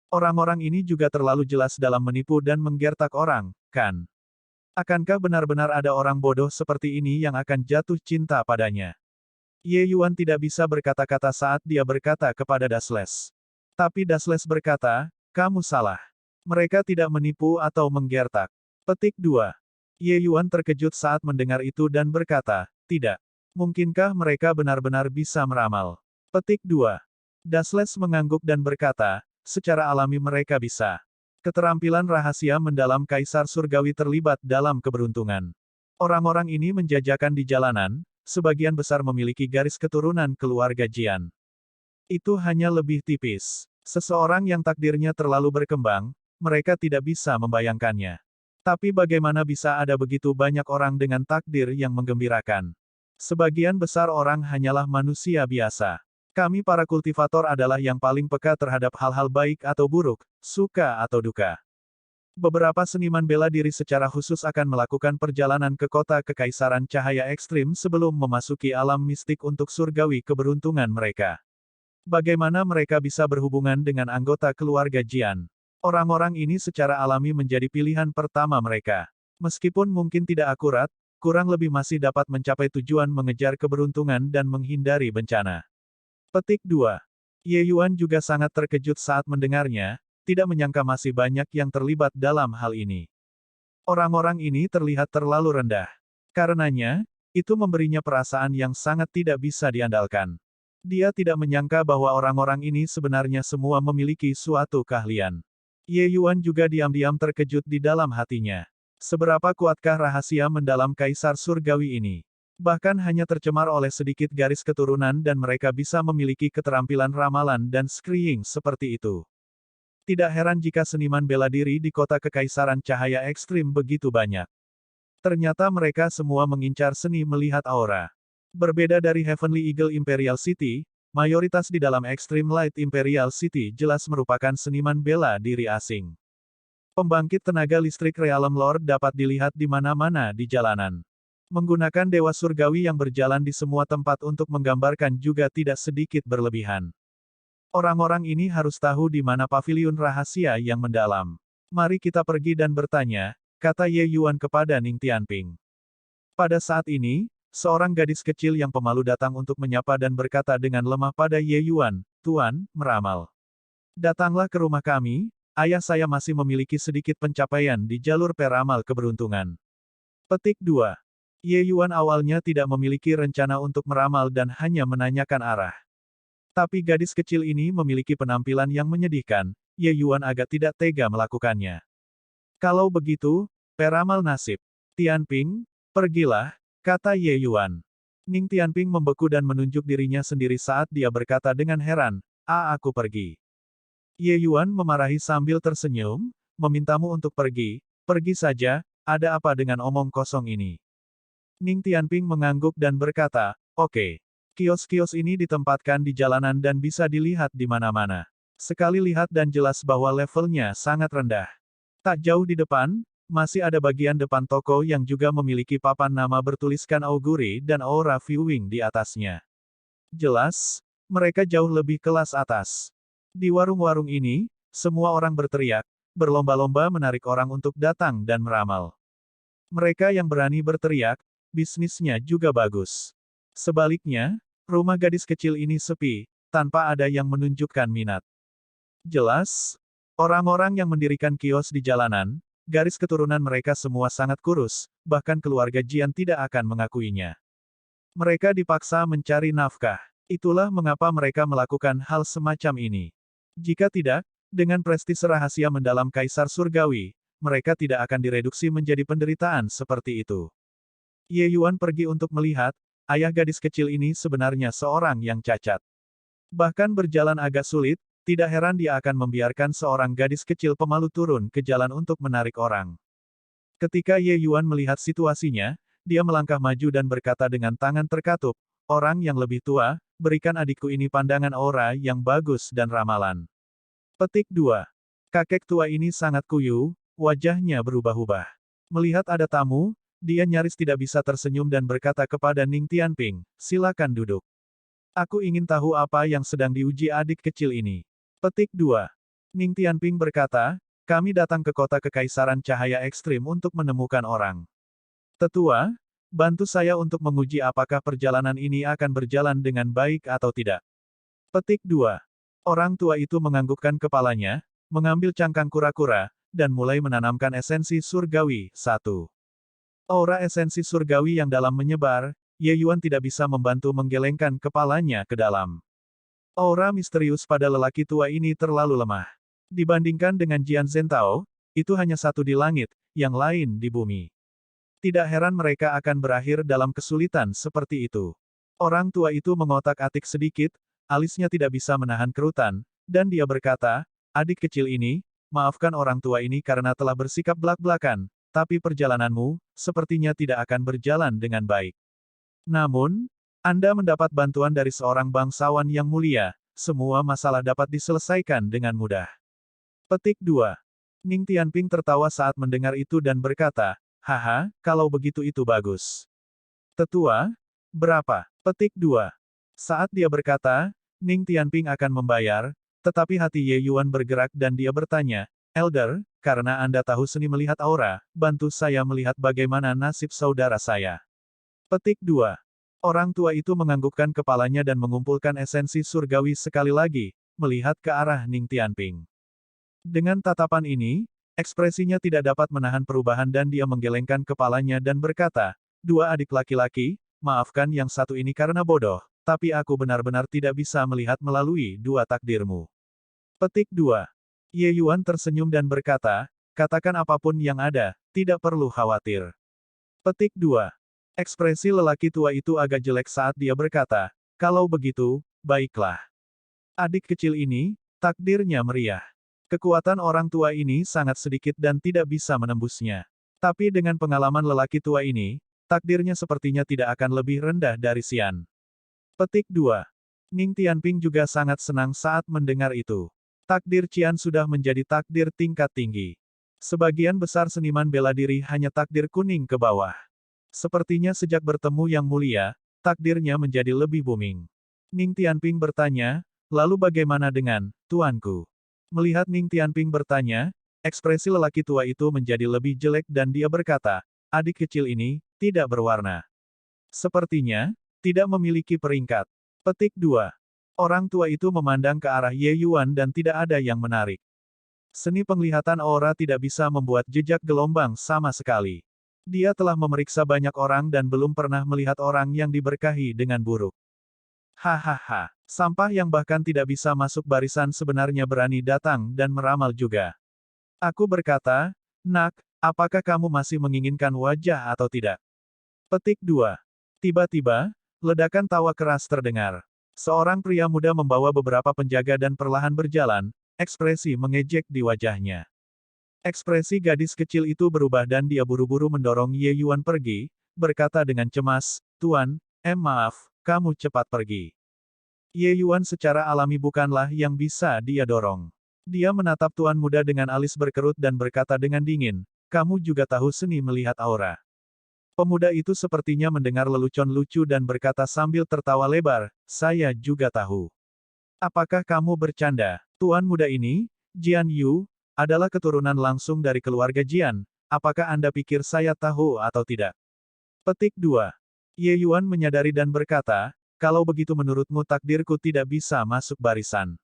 Orang-orang ini juga terlalu jelas dalam menipu dan menggertak orang, kan? Akankah benar-benar ada orang bodoh seperti ini yang akan jatuh cinta padanya? Ye Yuan tidak bisa berkata-kata saat dia berkata kepada Dasles. Tapi Dasles berkata, kamu salah. Mereka tidak menipu atau menggertak. Petik 2. Ye Yuan terkejut saat mendengar itu dan berkata, tidak. Mungkinkah mereka benar-benar bisa meramal? Petik 2. Dasles mengangguk dan berkata, secara alami mereka bisa. Keterampilan rahasia mendalam Kaisar Surgawi terlibat dalam keberuntungan. Orang-orang ini menjajakan di jalanan, sebagian besar memiliki garis keturunan keluarga Jian. Itu hanya lebih tipis. Seseorang yang takdirnya terlalu berkembang, mereka tidak bisa membayangkannya. Tapi bagaimana bisa ada begitu banyak orang dengan takdir yang menggembirakan? Sebagian besar orang hanyalah manusia biasa. Kami para kultivator adalah yang paling peka terhadap hal-hal baik atau buruk, suka atau duka. Beberapa seniman bela diri secara khusus akan melakukan perjalanan ke kota Kekaisaran Cahaya Ekstrim sebelum memasuki alam mistik untuk surgawi keberuntungan mereka. Bagaimana mereka bisa berhubungan dengan anggota keluarga Jian? Orang-orang ini secara alami menjadi pilihan pertama mereka. Meskipun mungkin tidak akurat, kurang lebih masih dapat mencapai tujuan mengejar keberuntungan dan menghindari bencana. Petik 2. Ye Yuan juga sangat terkejut saat mendengarnya, tidak menyangka masih banyak yang terlibat dalam hal ini. Orang-orang ini terlihat terlalu rendah. Karenanya, itu memberinya perasaan yang sangat tidak bisa diandalkan. Dia tidak menyangka bahwa orang-orang ini sebenarnya semua memiliki suatu keahlian. Ye Yuan juga diam-diam terkejut di dalam hatinya. Seberapa kuatkah rahasia mendalam Kaisar Surgawi ini? Bahkan hanya tercemar oleh sedikit garis keturunan dan mereka bisa memiliki keterampilan ramalan dan scrying seperti itu. Tidak heran jika seniman bela diri di kota Kekaisaran Cahaya Ekstrim begitu banyak. Ternyata mereka semua mengincar seni melihat aura. Berbeda dari Heavenly Eagle Imperial City, mayoritas di dalam Extreme Light Imperial City jelas merupakan seniman bela diri asing. Pembangkit tenaga listrik Realm Lord dapat dilihat di mana-mana di jalanan. Menggunakan dewa surgawi yang berjalan di semua tempat untuk menggambarkan juga tidak sedikit berlebihan. Orang-orang ini harus tahu di mana paviliun rahasia yang mendalam. Mari kita pergi dan bertanya, kata Ye Yuan kepada Ning Tianping. Pada saat ini, seorang gadis kecil yang pemalu datang untuk menyapa dan berkata dengan lemah pada Ye Yuan, Tuan, meramal. Datanglah ke rumah kami, ayah saya masih memiliki sedikit pencapaian di jalur peramal keberuntungan. Petik 2. Ye Yuan awalnya tidak memiliki rencana untuk meramal dan hanya menanyakan arah. Tapi gadis kecil ini memiliki penampilan yang menyedihkan, Ye Yuan agak tidak tega melakukannya. Kalau begitu, peramal nasib. Tianping, pergilah, kata Ye Yuan. Ning Tianping membeku dan menunjuk dirinya sendiri saat dia berkata dengan heran, aku pergi. Ye Yuan memarahi sambil tersenyum, memintamu untuk pergi, pergi saja, ada apa dengan omong kosong ini? Ning Tianping mengangguk dan berkata, oke. Kios-kios ini ditempatkan di jalanan dan bisa dilihat di mana-mana. Sekali lihat dan jelas bahwa levelnya sangat rendah. Tak jauh di depan, masih ada bagian depan toko yang juga memiliki papan nama bertuliskan auguri dan aura viewing di atasnya. Jelas, mereka jauh lebih kelas atas. Di warung-warung ini, semua orang berteriak, berlomba-lomba menarik orang untuk datang dan meramal. Mereka yang berani berteriak, bisnisnya juga bagus. Sebaliknya, rumah gadis kecil ini sepi, tanpa ada yang menunjukkan minat. Jelas, orang-orang yang mendirikan kios di jalanan, garis keturunan mereka semua sangat kurus, bahkan keluarga Jian tidak akan mengakuinya. Mereka dipaksa mencari nafkah. Itulah mengapa mereka melakukan hal semacam ini. Jika tidak, dengan prestis rahasia mendalam Kaisar Surgawi, mereka tidak akan direduksi menjadi penderitaan seperti itu. Ye Yuan pergi untuk melihat, ayah gadis kecil ini sebenarnya seorang yang cacat. Bahkan berjalan agak sulit, tidak heran dia akan membiarkan seorang gadis kecil pemalu turun ke jalan untuk menarik orang. Ketika Ye Yuan melihat situasinya, dia melangkah maju dan berkata dengan tangan terkatup, orang yang lebih tua, berikan adikku ini pandangan aura yang bagus dan ramalan. Petik 2. Kakek tua ini sangat kuyu, wajahnya berubah-ubah. Melihat ada tamu, dia nyaris tidak bisa tersenyum dan berkata kepada Ning Tianping, silakan duduk. Aku ingin tahu apa yang sedang diuji adik kecil ini. Petik 2. Ning Tianping berkata, kami datang ke kota Kekaisaran Cahaya Ekstrim untuk menemukan orang. Tetua, bantu saya untuk menguji apakah perjalanan ini akan berjalan dengan baik atau tidak. Petik 2. Orang tua itu menganggukkan kepalanya, mengambil cangkang kura-kura, dan mulai menanamkan esensi surgawi. 1. Aura esensi surgawi yang dalam menyebar, Ye Yuan tidak bisa membantu menggelengkan kepalanya ke dalam. Aura misterius pada lelaki tua ini terlalu lemah. Dibandingkan dengan Jian Zhentao, itu hanya satu di langit, yang lain di bumi. Tidak heran mereka akan berakhir dalam kesulitan seperti itu. Orang tua itu mengotak-atik sedikit, alisnya tidak bisa menahan kerutan, dan dia berkata, adik kecil ini, maafkan orang tua ini karena telah bersikap belak-belakan, tapi perjalananmu, sepertinya tidak akan berjalan dengan baik. Namun, Anda mendapat bantuan dari seorang bangsawan yang mulia, semua masalah dapat diselesaikan dengan mudah. Petik 2. Ning Tianping tertawa saat mendengar itu dan berkata, haha, kalau begitu itu bagus. Tetua, berapa? Petik 2. Saat dia berkata, Ning Tianping akan membayar, tetapi hati Ye Yuan bergerak dan dia bertanya, Elder, karena Anda tahu seni melihat aura, bantu saya melihat bagaimana nasib saudara saya. Petik 2. Orang tua itu menganggukkan kepalanya dan mengumpulkan esensi surgawi sekali lagi, melihat ke arah Ning Tianping. Dengan tatapan ini, ekspresinya tidak dapat menahan perubahan dan dia menggelengkan kepalanya dan berkata, dua adik laki-laki, maafkan yang satu ini karena bodoh, tapi aku benar-benar tidak bisa melihat melalui dua takdirmu. Petik 2. Ye Yuan tersenyum dan berkata, katakan apapun yang ada, tidak perlu khawatir. Petik 2. Ekspresi lelaki tua itu agak jelek saat dia berkata, kalau begitu, baiklah. Adik kecil ini, takdirnya meriah. Kekuatan orang tua ini sangat sedikit dan tidak bisa menembusnya. Tapi dengan pengalaman lelaki tua ini, takdirnya sepertinya tidak akan lebih rendah dari Xian. Petik 2. Ning Tianping juga sangat senang saat mendengar itu. Takdir Qian sudah menjadi takdir tingkat tinggi. Sebagian besar seniman bela diri hanya takdir kuning ke bawah. Sepertinya sejak bertemu Yang Mulia, takdirnya menjadi lebih booming. Ning Tianping bertanya, lalu bagaimana dengan, tuanku? Melihat Ning Tianping bertanya, ekspresi lelaki tua itu menjadi lebih jelek dan dia berkata, adik kecil ini, tidak berwarna. Sepertinya, tidak memiliki peringkat. Petik 2. Orang tua itu memandang ke arah Ye Yuan dan tidak ada yang menarik. Seni penglihatan aura tidak bisa membuat jejak gelombang sama sekali. Dia telah memeriksa banyak orang dan belum pernah melihat orang yang diberkahi dengan buruk. Hahaha. Sampah yang bahkan tidak bisa masuk barisan sebenarnya berani datang dan meramal juga. Aku berkata, "Nak, apakah kamu masih menginginkan wajah atau tidak?" Petik 2. Tiba-tiba, ledakan tawa keras terdengar. Seorang pria muda membawa beberapa penjaga dan perlahan berjalan, ekspresi mengejek di wajahnya. Ekspresi gadis kecil itu berubah dan dia buru-buru mendorong Ye Yuan pergi, berkata dengan cemas, "Tuan, maaf, kamu cepat pergi." Ye Yuan secara alami bukanlah yang bisa dia dorong. Dia menatap tuan muda dengan alis berkerut dan berkata dengan dingin, "Kamu juga tahu seni melihat aura." Pemuda itu sepertinya mendengar lelucon lucu dan berkata sambil tertawa lebar, "Saya juga tahu." "Apakah kamu bercanda?" Tuan muda ini, Jian Yu, adalah keturunan langsung dari keluarga Jian. Apakah Anda pikir saya tahu atau tidak? Petik 2. Ye Yuan menyadari dan berkata, "Kalau begitu menurutmu takdirku tidak bisa masuk barisan."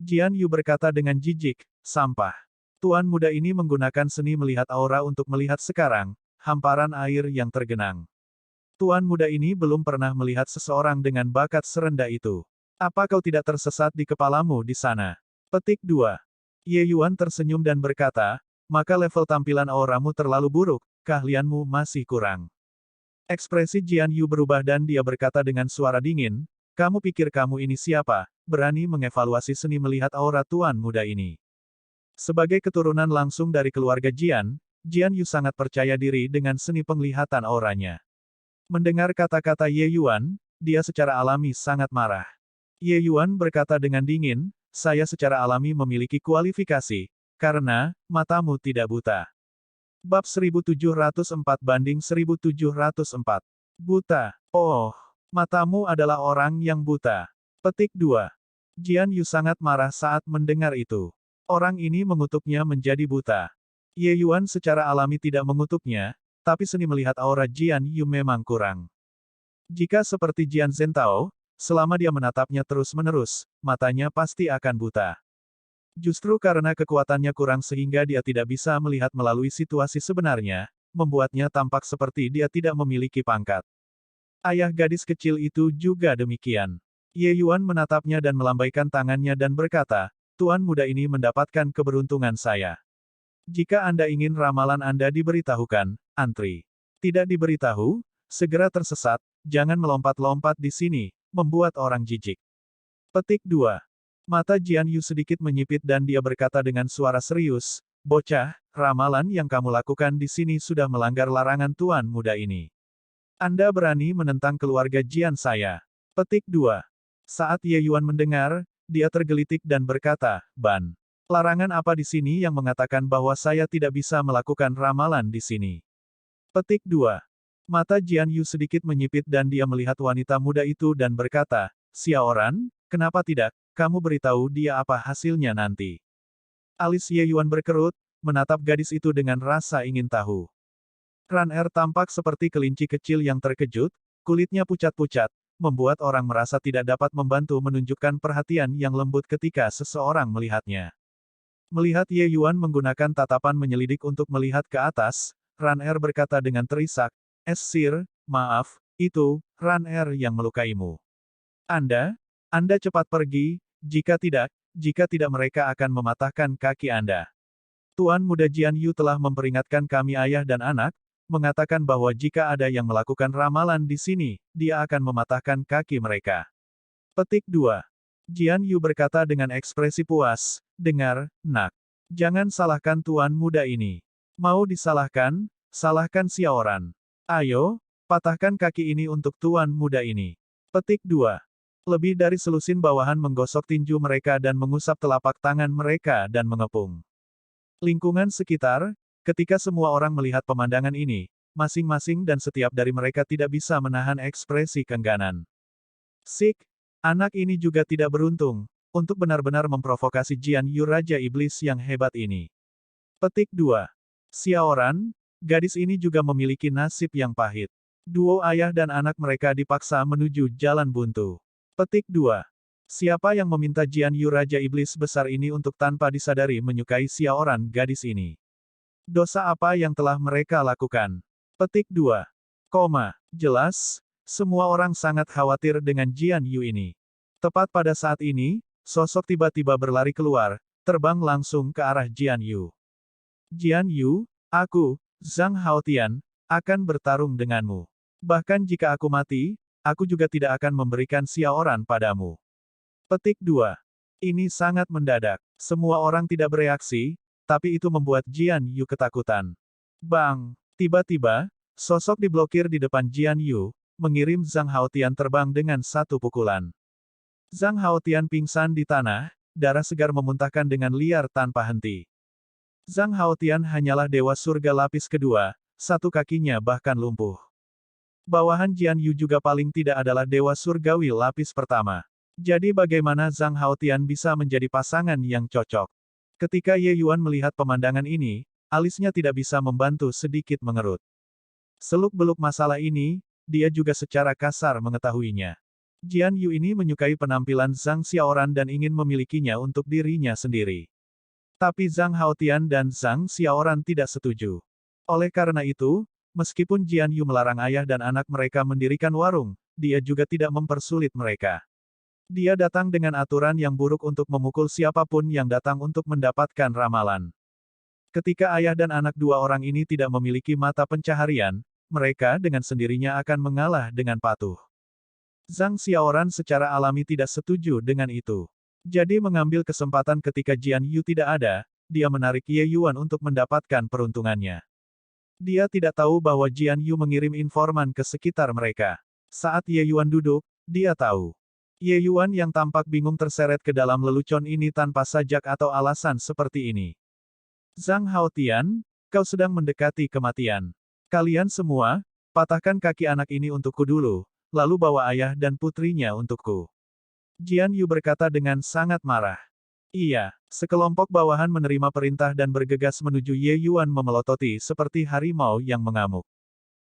Jian Yu berkata dengan jijik, "Sampah." Tuan muda ini menggunakan seni melihat aura untuk melihat sekarang, hamparan air yang tergenang. Tuan muda ini belum pernah melihat seseorang dengan bakat serendah itu. "Apa kau tidak tersesat di kepalamu di sana?" Petik 2. Ye Yuan tersenyum dan berkata, "Maka level tampilan auramu terlalu buruk, keahlianmu masih kurang." Ekspresi Jian Yu berubah dan dia berkata dengan suara dingin, "Kamu pikir kamu ini siapa, berani mengevaluasi seni melihat aura tuan muda ini?" Sebagai keturunan langsung dari keluarga Jian, Jian Yu sangat percaya diri dengan seni penglihatan auranya. Mendengar kata-kata Ye Yuan, dia secara alami sangat marah. Ye Yuan berkata dengan dingin, "Saya secara alami memiliki kualifikasi, karena, matamu tidak buta." Bab 1704-1704. Buta. Oh, matamu adalah orang yang buta. Petik 2. Jian Yu sangat marah saat mendengar itu. Orang ini mengutuknya menjadi buta. Ye Yuan secara alami tidak mengutuknya, tapi seni melihat aura Jian Yu memang kurang. Jika seperti Jian Zhentao, selama dia menatapnya terus-menerus, matanya pasti akan buta. Justru karena kekuatannya kurang sehingga dia tidak bisa melihat melalui situasi sebenarnya, membuatnya tampak seperti dia tidak memiliki pangkat. Ayah gadis kecil itu juga demikian. Ye Yuan menatapnya dan melambaikan tangannya dan berkata, "Tuan muda ini mendapatkan keberuntungan saya. Jika Anda ingin ramalan Anda diberitahukan, antri. Tidak diberitahu, segera tersesat, jangan melompat-lompat di sini, membuat orang jijik." Petik 2. Mata Jian Yu sedikit menyipit dan dia berkata dengan suara serius, "Bocah, ramalan yang kamu lakukan di sini sudah melanggar larangan tuan muda ini. Anda berani menentang keluarga Jian saya." Petik 2. Saat Ye Yuan mendengar, dia tergelitik dan berkata, "Ban. Larangan apa di sini yang mengatakan bahwa saya tidak bisa melakukan ramalan di sini?" Petik 2. Mata Jian Yu sedikit menyipit dan dia melihat wanita muda itu dan berkata, "Xiaoran, kenapa tidak, kamu beritahu dia apa hasilnya nanti." Alis Ye Yuan berkerut, menatap gadis itu dengan rasa ingin tahu. Ran Er tampak seperti kelinci kecil yang terkejut, kulitnya pucat-pucat, membuat orang merasa tidak dapat membantu menunjukkan perhatian yang lembut ketika seseorang melihatnya. Melihat Ye Yuan menggunakan tatapan menyelidik untuk melihat ke atas, Ran Er berkata dengan terisak, "Sir, maaf, itu, Ran Er yang melukaimu. Anda cepat pergi, jika tidak mereka akan mematahkan kaki Anda." Tuan muda Jian Yu telah memperingatkan kami ayah dan anak, mengatakan bahwa jika ada yang melakukan ramalan di sini, dia akan mematahkan kaki mereka. Petik 2. Jian Yu berkata dengan ekspresi puas, "Dengar, nak. Jangan salahkan tuan muda ini. Mau disalahkan, salahkan Xiaoran. Ayo, patahkan kaki ini untuk tuan muda ini." Petik 2. Lebih dari selusin bawahan menggosok tinju mereka dan mengusap telapak tangan mereka dan mengepung lingkungan sekitar. Ketika semua orang melihat pemandangan ini, masing-masing dan setiap dari mereka tidak bisa menahan ekspresi keengganan. Sik, anak ini juga tidak beruntung, untuk benar-benar memprovokasi Jian Yu Raja Iblis yang hebat ini. Petik 2. Xiaoran, gadis ini juga memiliki nasib yang pahit. Duo ayah dan anak mereka dipaksa menuju jalan buntu. Petik 2. Siapa yang meminta Jian Yu Raja Iblis besar ini untuk tanpa disadari menyukai Xiaoran gadis ini? Dosa apa yang telah mereka lakukan? Petik 2. Jelas, semua orang sangat khawatir dengan Jian Yu ini. Tepat pada saat ini, sosok tiba-tiba berlari keluar, terbang langsung ke arah Jian Yu. Jian Yu, aku, Zhang Haotian, akan bertarung denganmu. Bahkan jika aku mati, aku juga tidak akan memberikan Xiaoran padamu. Petik 2. Ini sangat mendadak. Semua orang tidak bereaksi, tapi itu membuat Jian Yu ketakutan. Bang! Tiba-tiba, sosok diblokir di depan Jian Yu, mengirim Zhang Haotian terbang dengan satu pukulan. Zhang Haotian pingsan di tanah, darah segar memuntahkan dengan liar tanpa henti. Zhang Haotian hanyalah dewa surga lapis kedua, satu kakinya bahkan lumpuh. Bawahan Jian Yu juga paling tidak adalah dewa surgawi lapis pertama. Jadi bagaimana Zhang Haotian bisa menjadi pasangan yang cocok? Ketika Ye Yuan melihat pemandangan ini, alisnya tidak bisa membantu sedikit mengerut. Seluk-beluk masalah ini, dia juga secara kasar mengetahuinya. Jian Yu ini menyukai penampilan Zhang Xiaoran dan ingin memilikinya untuk dirinya sendiri. Tapi Zhang Haotian dan Zhang Xiaoran tidak setuju. Oleh karena itu, meskipun Jian Yu melarang ayah dan anak mereka mendirikan warung, dia juga tidak mempersulit mereka. Dia datang dengan aturan yang buruk untuk memukul siapapun yang datang untuk mendapatkan ramalan. Ketika ayah dan anak dua orang ini tidak memiliki mata pencaharian, mereka dengan sendirinya akan mengalah dengan patuh. Zhang Xiaoran secara alami tidak setuju dengan itu. Jadi mengambil kesempatan ketika Jian Yu tidak ada, dia menarik Ye Yuan untuk mendapatkan peruntungannya. Dia tidak tahu bahwa Jian Yu mengirim informan ke sekitar mereka. Saat Ye Yuan duduk, dia tahu. Ye Yuan yang tampak bingung terseret ke dalam lelucon ini tanpa sajak atau alasan seperti ini. Zhang Haotian, kau sedang mendekati kematian. Kalian semua, patahkan kaki anak ini untukku dulu, lalu bawa ayah dan putrinya untukku. Jian Yu berkata dengan sangat marah. Iya, sekelompok bawahan menerima perintah dan bergegas menuju Ye Yuan memelototi seperti harimau yang mengamuk.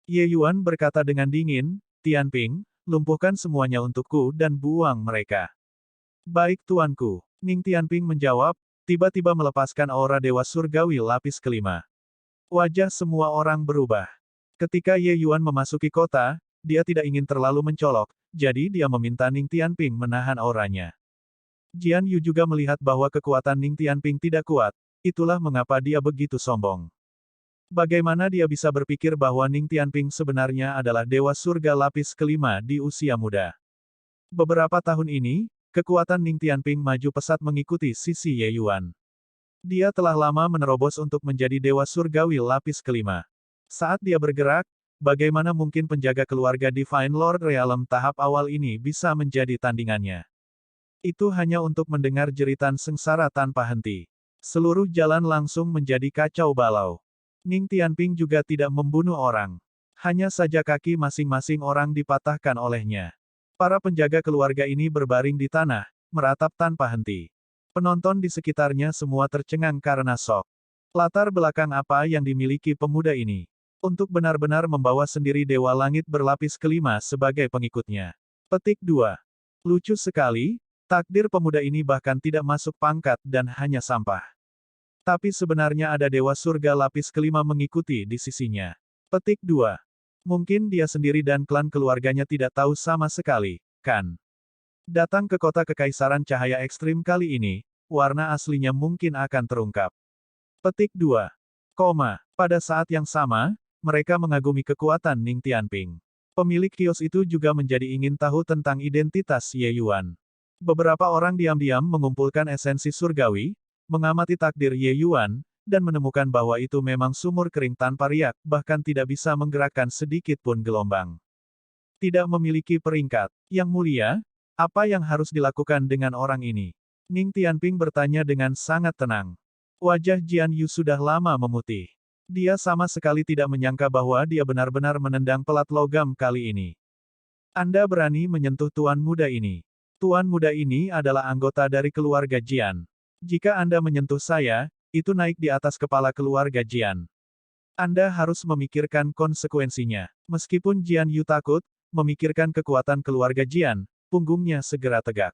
Ye Yuan berkata dengan dingin, Tianping, lumpuhkan semuanya untukku dan buang mereka. Baik tuanku, Ning Tianping menjawab, tiba-tiba melepaskan aura dewa surgawi lapis kelima. Wajah semua orang berubah. Ketika Ye Yuan memasuki kota, dia tidak ingin terlalu mencolok, jadi dia meminta Ning Tianping menahan auranya. Jian Yu juga melihat bahwa kekuatan Ning Tianping tidak kuat, itulah mengapa dia begitu sombong. Bagaimana dia bisa berpikir bahwa Ning Tianping sebenarnya adalah dewa surga lapis kelima di usia muda. Beberapa tahun ini, kekuatan Ning Tianping maju pesat mengikuti sisi Ye Yuan. Dia telah lama menerobos untuk menjadi dewa surgawi lapis kelima. Saat dia bergerak, bagaimana mungkin penjaga keluarga Divine Lord Realm tahap awal ini bisa menjadi tandingannya? Itu hanya untuk mendengar jeritan sengsara tanpa henti. Seluruh jalan langsung menjadi kacau balau. Ning Tianping juga tidak membunuh orang. Hanya saja kaki masing-masing orang dipatahkan olehnya. Para penjaga keluarga ini berbaring di tanah, meratap tanpa henti. Penonton di sekitarnya semua tercengang karena shock. Latar belakang apa yang dimiliki pemuda ini? Untuk benar-benar membawa sendiri Dewa Langit berlapis kelima sebagai pengikutnya. Petik 2. Lucu sekali, takdir pemuda ini bahkan tidak masuk pangkat dan hanya sampah. Tapi sebenarnya ada Dewa Surga lapis kelima mengikuti di sisinya. Petik 2. Mungkin dia sendiri dan klan keluarganya tidak tahu sama sekali, kan? Datang ke kota kekaisaran cahaya ekstrim kali ini, warna aslinya mungkin akan terungkap. Petik 2. Pada saat yang sama, mereka mengagumi kekuatan Ning Tianping. Pemilik kios itu juga menjadi ingin tahu tentang identitas Ye Yuan. Beberapa orang diam-diam mengumpulkan esensi surgawi, mengamati takdir Ye Yuan, dan menemukan bahwa itu memang sumur kering tanpa riak, bahkan tidak bisa menggerakkan sedikit pun gelombang. Tidak memiliki peringkat. Yang mulia, apa yang harus dilakukan dengan orang ini? Ning Tianping bertanya dengan sangat tenang. Wajah Jian Yu sudah lama memutih. Dia sama sekali tidak menyangka bahwa dia benar-benar menendang pelat logam kali ini. Anda berani menyentuh tuan muda ini. Tuan muda ini adalah anggota dari keluarga Jian. Jika Anda menyentuh saya, itu naik di atas kepala keluarga Jian. Anda harus memikirkan konsekuensinya. Meskipun Jian Yu takut, memikirkan kekuatan keluarga Jian, punggungnya segera tegak.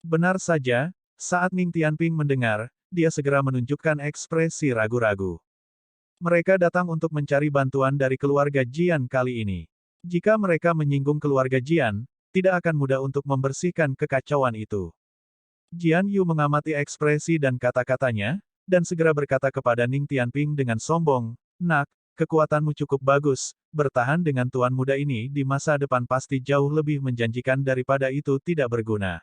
Benar saja, saat Ning Tianping mendengar, dia segera menunjukkan ekspresi ragu-ragu. Mereka datang untuk mencari bantuan dari keluarga Jian kali ini. Jika mereka menyinggung keluarga Jian, tidak akan mudah untuk membersihkan kekacauan itu. Jian Yu mengamati ekspresi dan kata-katanya, dan segera berkata kepada Ning Tianping dengan sombong, "Nak, kekuatanmu cukup bagus, bertahan dengan tuan muda ini di masa depan pasti jauh lebih menjanjikan daripada itu tidak berguna.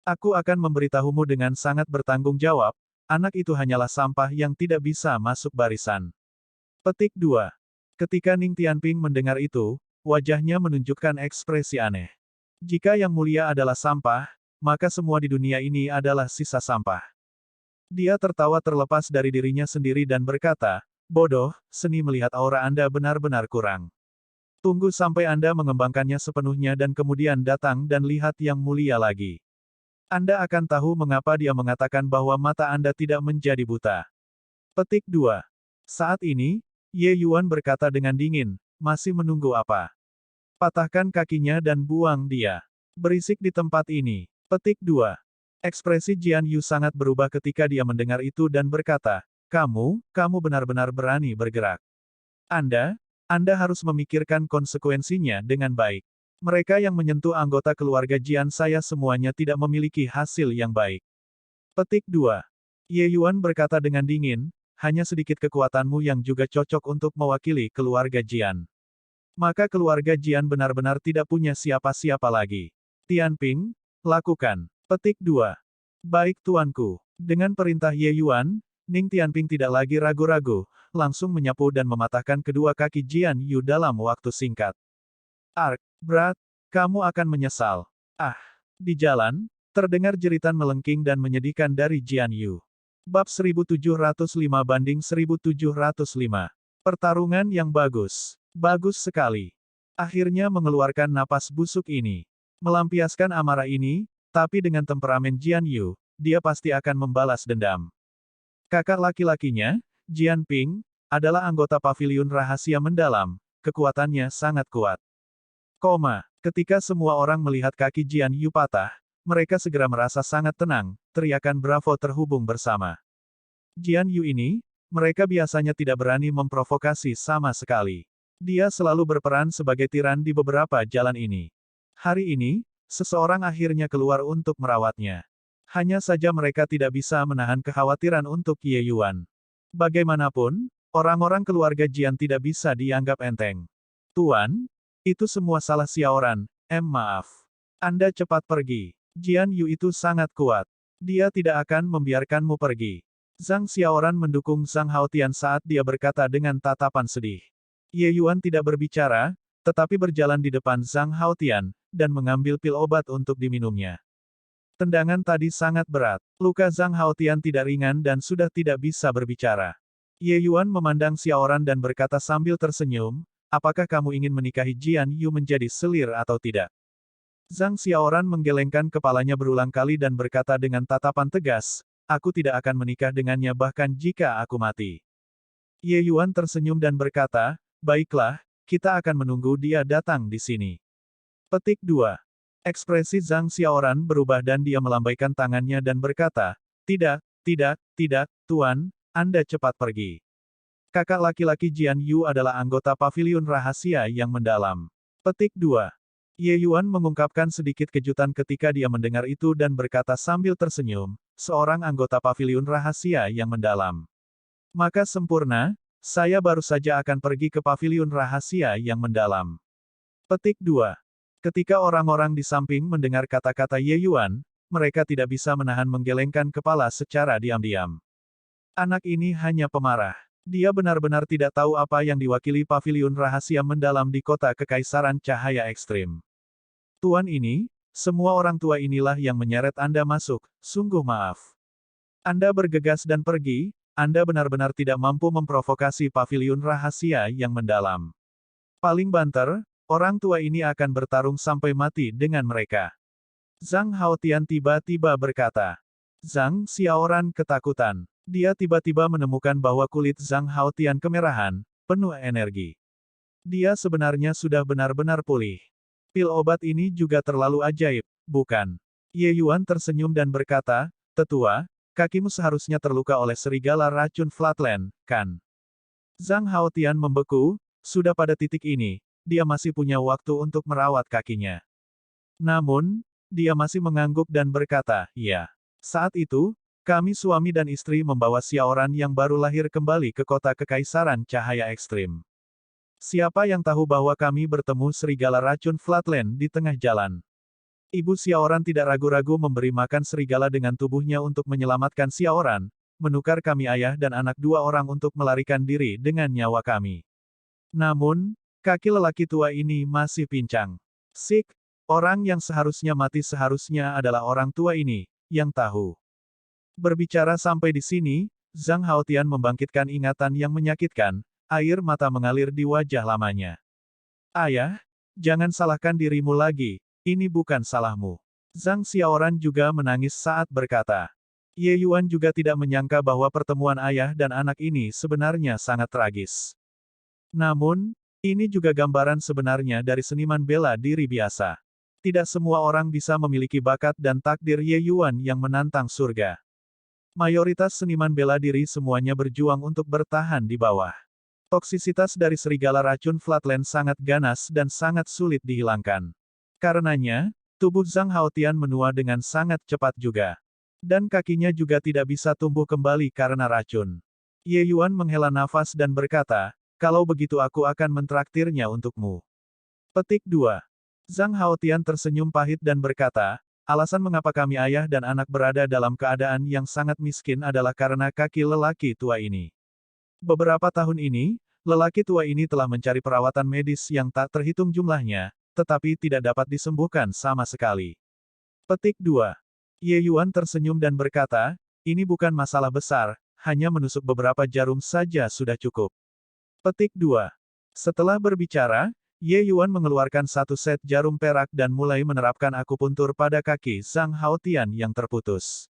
Aku akan memberitahumu dengan sangat bertanggung jawab, anak itu hanyalah sampah yang tidak bisa masuk barisan." Petik 2. Ketika Ning Tianping mendengar itu, wajahnya menunjukkan ekspresi aneh. Jika yang mulia adalah sampah, maka semua di dunia ini adalah sisa sampah. Dia tertawa terlepas dari dirinya sendiri dan berkata, "Bodoh, seni melihat aura Anda benar-benar kurang. Tunggu sampai Anda mengembangkannya sepenuhnya dan kemudian datang dan lihat yang mulia lagi. Anda akan tahu mengapa dia mengatakan bahwa mata Anda tidak menjadi buta." Petik 2. Saat ini, Ye Yuan berkata dengan dingin, "Masih menunggu apa? Patahkan kakinya dan buang dia. Berisik di tempat ini." Petik 2. Ekspresi Jian Yu sangat berubah ketika dia mendengar itu dan berkata, kamu benar-benar berani bergerak. Anda harus memikirkan konsekuensinya dengan baik. Mereka yang menyentuh anggota keluarga Jian saya semuanya tidak memiliki hasil yang baik." Petik 2. Ye Yuan berkata dengan dingin, "Hanya sedikit kekuatanmu yang juga cocok untuk mewakili keluarga Jian. Maka keluarga Jian benar-benar tidak punya siapa-siapa lagi. Tianping, lakukan." Petik 2. "Baik tuanku." Dengan perintah Ye Yuan, Ning Tianping tidak lagi ragu-ragu, langsung menyapu dan mematahkan kedua kaki Jian Yu dalam waktu singkat. "Ark, Brat, kamu akan menyesal." Ah! Di jalan, terdengar jeritan melengking dan menyedihkan dari Jian Yu. Bab 1705-1705. Pertarungan yang bagus. Bagus sekali. Akhirnya mengeluarkan napas busuk ini. Melampiaskan amarah ini, tapi dengan temperamen Jian Yu, dia pasti akan membalas dendam. Kakak laki-lakinya, Jian Ping, adalah anggota paviliun rahasia mendalam, kekuatannya sangat kuat. Ketika semua orang melihat kaki Jian Yu patah, mereka segera merasa sangat tenang, teriakan bravo terhubung bersama. Jian Yu ini, mereka biasanya tidak berani memprovokasi sama sekali. Dia selalu berperan sebagai tiran di beberapa jalan ini. Hari ini, seseorang akhirnya keluar untuk merawatnya. Hanya saja mereka tidak bisa menahan kekhawatiran untuk Ye Yuan. Bagaimanapun, orang-orang keluarga Jian tidak bisa dianggap enteng. "Tuan, itu semua salah Xiaoran, maaf. Anda cepat pergi. Jian Yu itu sangat kuat. Dia tidak akan membiarkanmu pergi." Zhang Xiaoran mendukung Zhang Haotian saat dia berkata dengan tatapan sedih. Ye Yuan tidak berbicara, tetapi berjalan di depan Zhang Haotian, dan mengambil pil obat untuk diminumnya. Tendangan tadi sangat berat. Luka Zhang Haotian tidak ringan dan sudah tidak bisa berbicara. Ye Yuan memandang Xiaoran dan berkata sambil tersenyum, "Apakah kamu ingin menikahi Jian Yu menjadi selir atau tidak?" Zhang Xiaoran menggelengkan kepalanya berulang kali dan berkata dengan tatapan tegas, "Aku tidak akan menikah dengannya bahkan jika aku mati." Ye Yuan tersenyum dan berkata, "Baiklah, kita akan menunggu dia datang di sini." Petik 2. Ekspresi Zhang Xiaoran berubah dan dia melambaikan tangannya dan berkata, "Tidak, Tuan, Anda cepat pergi." Kakak laki-laki Jian Yu adalah anggota paviliun rahasia yang mendalam. Petik 2. Ye Yuan mengungkapkan sedikit kejutan ketika dia mendengar itu dan berkata sambil tersenyum, "Seorang anggota paviliun rahasia yang mendalam. Maka sempurna, saya baru saja akan pergi ke paviliun rahasia yang mendalam." Petik 2. Ketika orang-orang di samping mendengar kata-kata Ye Yuan, mereka tidak bisa menahan menggelengkan kepala secara diam-diam. Anak ini hanya pemarah. Dia benar-benar tidak tahu apa yang diwakili paviliun rahasia mendalam di kota Kekaisaran Cahaya Ekstrim. "Tuan ini, semua orang tua inilah yang menyeret Anda masuk, sungguh maaf. Anda bergegas dan pergi, Anda benar-benar tidak mampu memprovokasi paviliun rahasia yang mendalam. Paling banter, orang tua ini akan bertarung sampai mati dengan mereka." Zhang Haotian tiba-tiba berkata. Zhang Xiaoran ketakutan. Dia tiba-tiba menemukan bahwa kulit Zhang Haotian kemerahan, penuh energi. Dia sebenarnya sudah benar-benar pulih. Pil obat ini juga terlalu ajaib, bukan? Ye Yuan tersenyum dan berkata, "Tetua, kakimu seharusnya terluka oleh serigala racun Flatland, kan?" Zhang Haotian membeku, sudah pada titik ini, dia masih punya waktu untuk merawat kakinya. Namun, dia masih mengangguk dan berkata, "Ya." Saat itu, kami suami dan istri membawa Xiaoran yang baru lahir kembali ke kota Kekaisaran Cahaya Ekstrim. Siapa yang tahu bahwa kami bertemu serigala racun Flatland di tengah jalan? Ibu Xiaoran tidak ragu-ragu memberi makan serigala dengan tubuhnya untuk menyelamatkan Xiaoran, menukar kami ayah dan anak dua orang untuk melarikan diri dengan nyawa kami. Namun, kaki lelaki tua ini masih pincang. Sik, orang yang seharusnya mati seharusnya adalah orang tua ini, yang tahu. Berbicara sampai di sini, Zhang Haotian membangkitkan ingatan yang menyakitkan, air mata mengalir di wajah lamanya. "Ayah, jangan salahkan dirimu lagi, ini bukan salahmu." Zhang Xiaoran juga menangis saat berkata. Ye Yuan juga tidak menyangka bahwa pertemuan ayah dan anak ini sebenarnya sangat tragis. Namun, ini juga gambaran sebenarnya dari seniman bela diri biasa. Tidak semua orang bisa memiliki bakat dan takdir Ye Yuan yang menantang surga. Mayoritas seniman bela diri semuanya berjuang untuk bertahan di bawah. Toksisitas dari serigala racun Flatland sangat ganas dan sangat sulit dihilangkan. Karenanya, tubuh Zhang Haotian menua dengan sangat cepat juga. Dan kakinya juga tidak bisa tumbuh kembali karena racun. Ye Yuan menghela nafas dan berkata, "Kalau begitu aku akan mentraktirnya untukmu." Petik 2. Zhang Haotian tersenyum pahit dan berkata, "Alasan mengapa kami ayah dan anak berada dalam keadaan yang sangat miskin adalah karena kaki lelaki tua ini. Beberapa tahun ini, lelaki tua ini telah mencari perawatan medis yang tak terhitung jumlahnya, tetapi tidak dapat disembuhkan sama sekali." Petik 2. Ye Yuan tersenyum dan berkata, "Ini bukan masalah besar, hanya menusuk beberapa jarum saja sudah cukup." Petik 2. Setelah berbicara, Ye Yuan mengeluarkan satu set jarum perak dan mulai menerapkan akupuntur pada kaki Zhang Haotian yang terputus.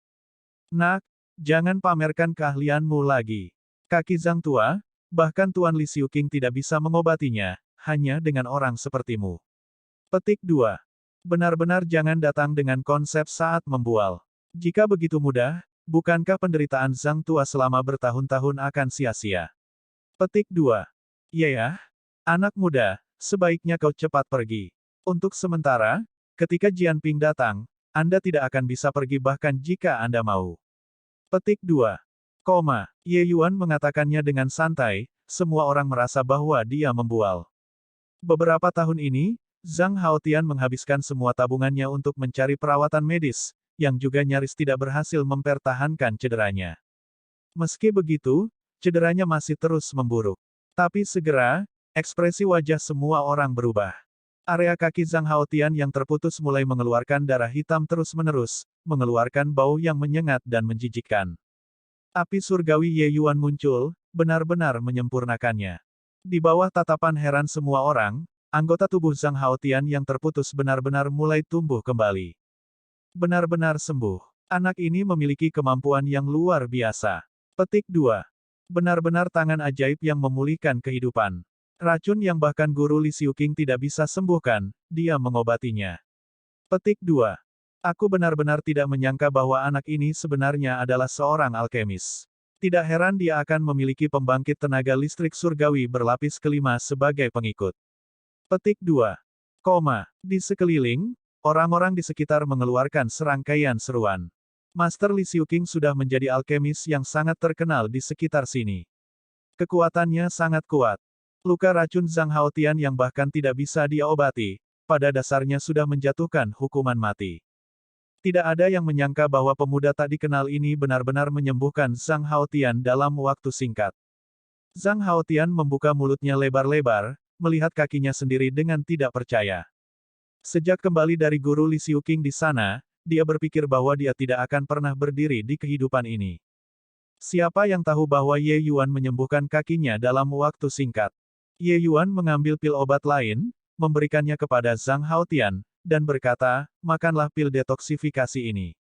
"Nak, jangan pamerkan keahlianmu lagi. Kaki Zhang tua, bahkan Tuan Li Xiuqing tidak bisa mengobatinya, hanya dengan orang sepertimu." Petik 2. Benar-benar jangan datang dengan konsep saat membual. Jika begitu mudah, bukankah penderitaan Zhang tua selama bertahun-tahun akan sia-sia? Petik 2. "Ya, anak muda, sebaiknya kau cepat pergi. Untuk sementara, ketika Jianping datang, Anda tidak akan bisa pergi bahkan jika Anda mau." Petik 2. Ye Yuan mengatakannya dengan santai, semua orang merasa bahwa dia membual. Beberapa tahun ini, Zhang Haotian menghabiskan semua tabungannya untuk mencari perawatan medis, yang juga nyaris tidak berhasil mempertahankan cederanya. Meski begitu, cederanya masih terus memburuk. Tapi segera, ekspresi wajah semua orang berubah. Area kaki Zhang Haotian yang terputus mulai mengeluarkan darah hitam terus-menerus, mengeluarkan bau yang menyengat dan menjijikkan. Api surgawi Ye Yuan muncul, benar-benar menyempurnakannya. Di bawah tatapan heran semua orang, anggota tubuh Zhang Haotian yang terputus benar-benar mulai tumbuh kembali. Benar-benar sembuh. Anak ini memiliki kemampuan yang luar biasa. Petik 2. Benar-benar tangan ajaib yang memulihkan kehidupan. Racun yang bahkan Guru Li Xiuqing tidak bisa sembuhkan, dia mengobatinya. Petik 2. Aku benar-benar tidak menyangka bahwa anak ini sebenarnya adalah seorang alkemis. Tidak heran dia akan memiliki pembangkit tenaga listrik surgawi berlapis kelima sebagai pengikut. Petik 2. Di sekeliling, orang-orang di sekitar mengeluarkan serangkaian seruan. Master Li Xiuqing sudah menjadi alkemis yang sangat terkenal di sekitar sini. Kekuatannya sangat kuat. Luka racun Zhang Haotian yang bahkan tidak bisa dia obati, pada dasarnya sudah menjatuhkan hukuman mati. Tidak ada yang menyangka bahwa pemuda tak dikenal ini benar-benar menyembuhkan Zhang Haotian dalam waktu singkat. Zhang Haotian membuka mulutnya lebar-lebar, melihat kakinya sendiri dengan tidak percaya. Sejak kembali dari Guru Li Xiuqing di sana, dia berpikir bahwa dia tidak akan pernah berdiri di kehidupan ini. Siapa yang tahu bahwa Ye Yuan menyembuhkan kakinya dalam waktu singkat? Ye Yuan mengambil pil obat lain, memberikannya kepada Zhang Haotian, dan berkata, "Makanlah pil detoksifikasi ini.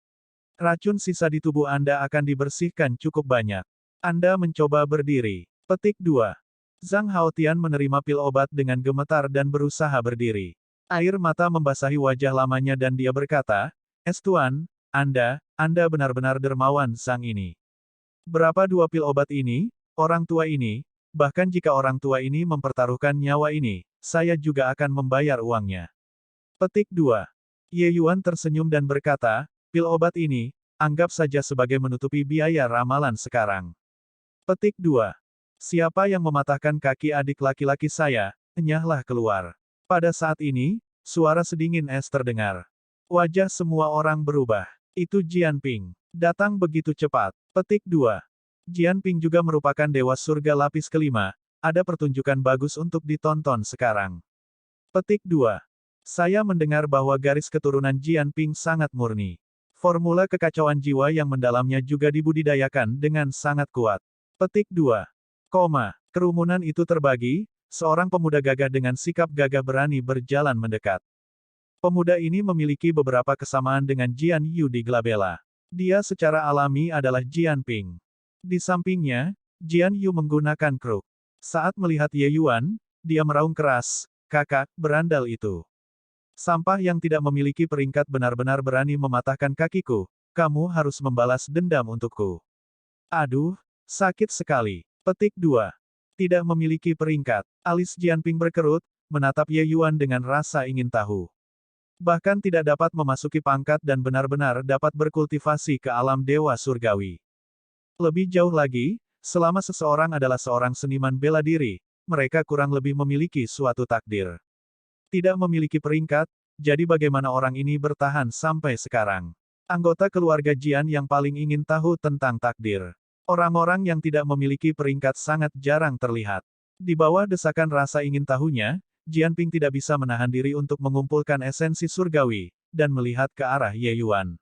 Racun sisa di tubuh Anda akan dibersihkan cukup banyak. Anda mencoba berdiri." Petik 2. Zhang Haotian menerima pil obat dengan gemetar dan berusaha berdiri. Air mata membasahi wajah lamanya dan dia berkata, Es Tuan, Anda benar-benar dermawan sang ini. Berapa 2 pil obat ini, orang tua ini, bahkan jika orang tua ini mempertaruhkan nyawa ini, saya juga akan membayar uangnya. Petik 2. Ye Yuan tersenyum dan berkata, pil obat ini, anggap saja sebagai menutupi biaya ramalan sekarang. Petik 2. Siapa yang mematahkan kaki adik laki-laki saya, enyahlah keluar. Pada saat ini, suara sedingin es terdengar. Wajah semua orang berubah. Itu Jianping. Datang begitu cepat. Petik 2. Jianping juga merupakan dewa surga lapis kelima. Ada pertunjukan bagus untuk ditonton sekarang. Petik 2. Saya mendengar bahwa garis keturunan Jianping sangat murni. Formula kekacauan jiwa yang mendalamnya juga dibudidayakan dengan sangat kuat. Petik 2. Kerumunan itu terbagi, seorang pemuda gagah dengan sikap gagah berani berjalan mendekat. Pemuda ini memiliki beberapa kesamaan dengan Jian Yu di Glabella. Dia secara alami adalah Jianping. Di sampingnya, Jian Yu menggunakan kruk. Saat melihat Ye Yuan, dia meraung keras, kakak, berandal itu. Sampah yang tidak memiliki peringkat benar-benar berani mematahkan kakiku, kamu harus membalas dendam untukku. Aduh, sakit sekali. Petik 2. Tidak memiliki peringkat. Alis Jianping berkerut, menatap Ye Yuan dengan rasa ingin tahu. Bahkan tidak dapat memasuki pangkat dan benar-benar dapat berkultivasi ke alam dewa surgawi. Lebih jauh lagi, selama seseorang adalah seorang seniman bela diri, mereka kurang lebih memiliki suatu takdir. Tidak memiliki peringkat, jadi bagaimana orang ini bertahan sampai sekarang? Anggota keluarga Jian yang paling ingin tahu tentang takdir. Orang-orang yang tidak memiliki peringkat sangat jarang terlihat. Di bawah desakan rasa ingin tahunya, Jianping tidak bisa menahan diri untuk mengumpulkan esensi surgawi, dan melihat ke arah Ye Yuan.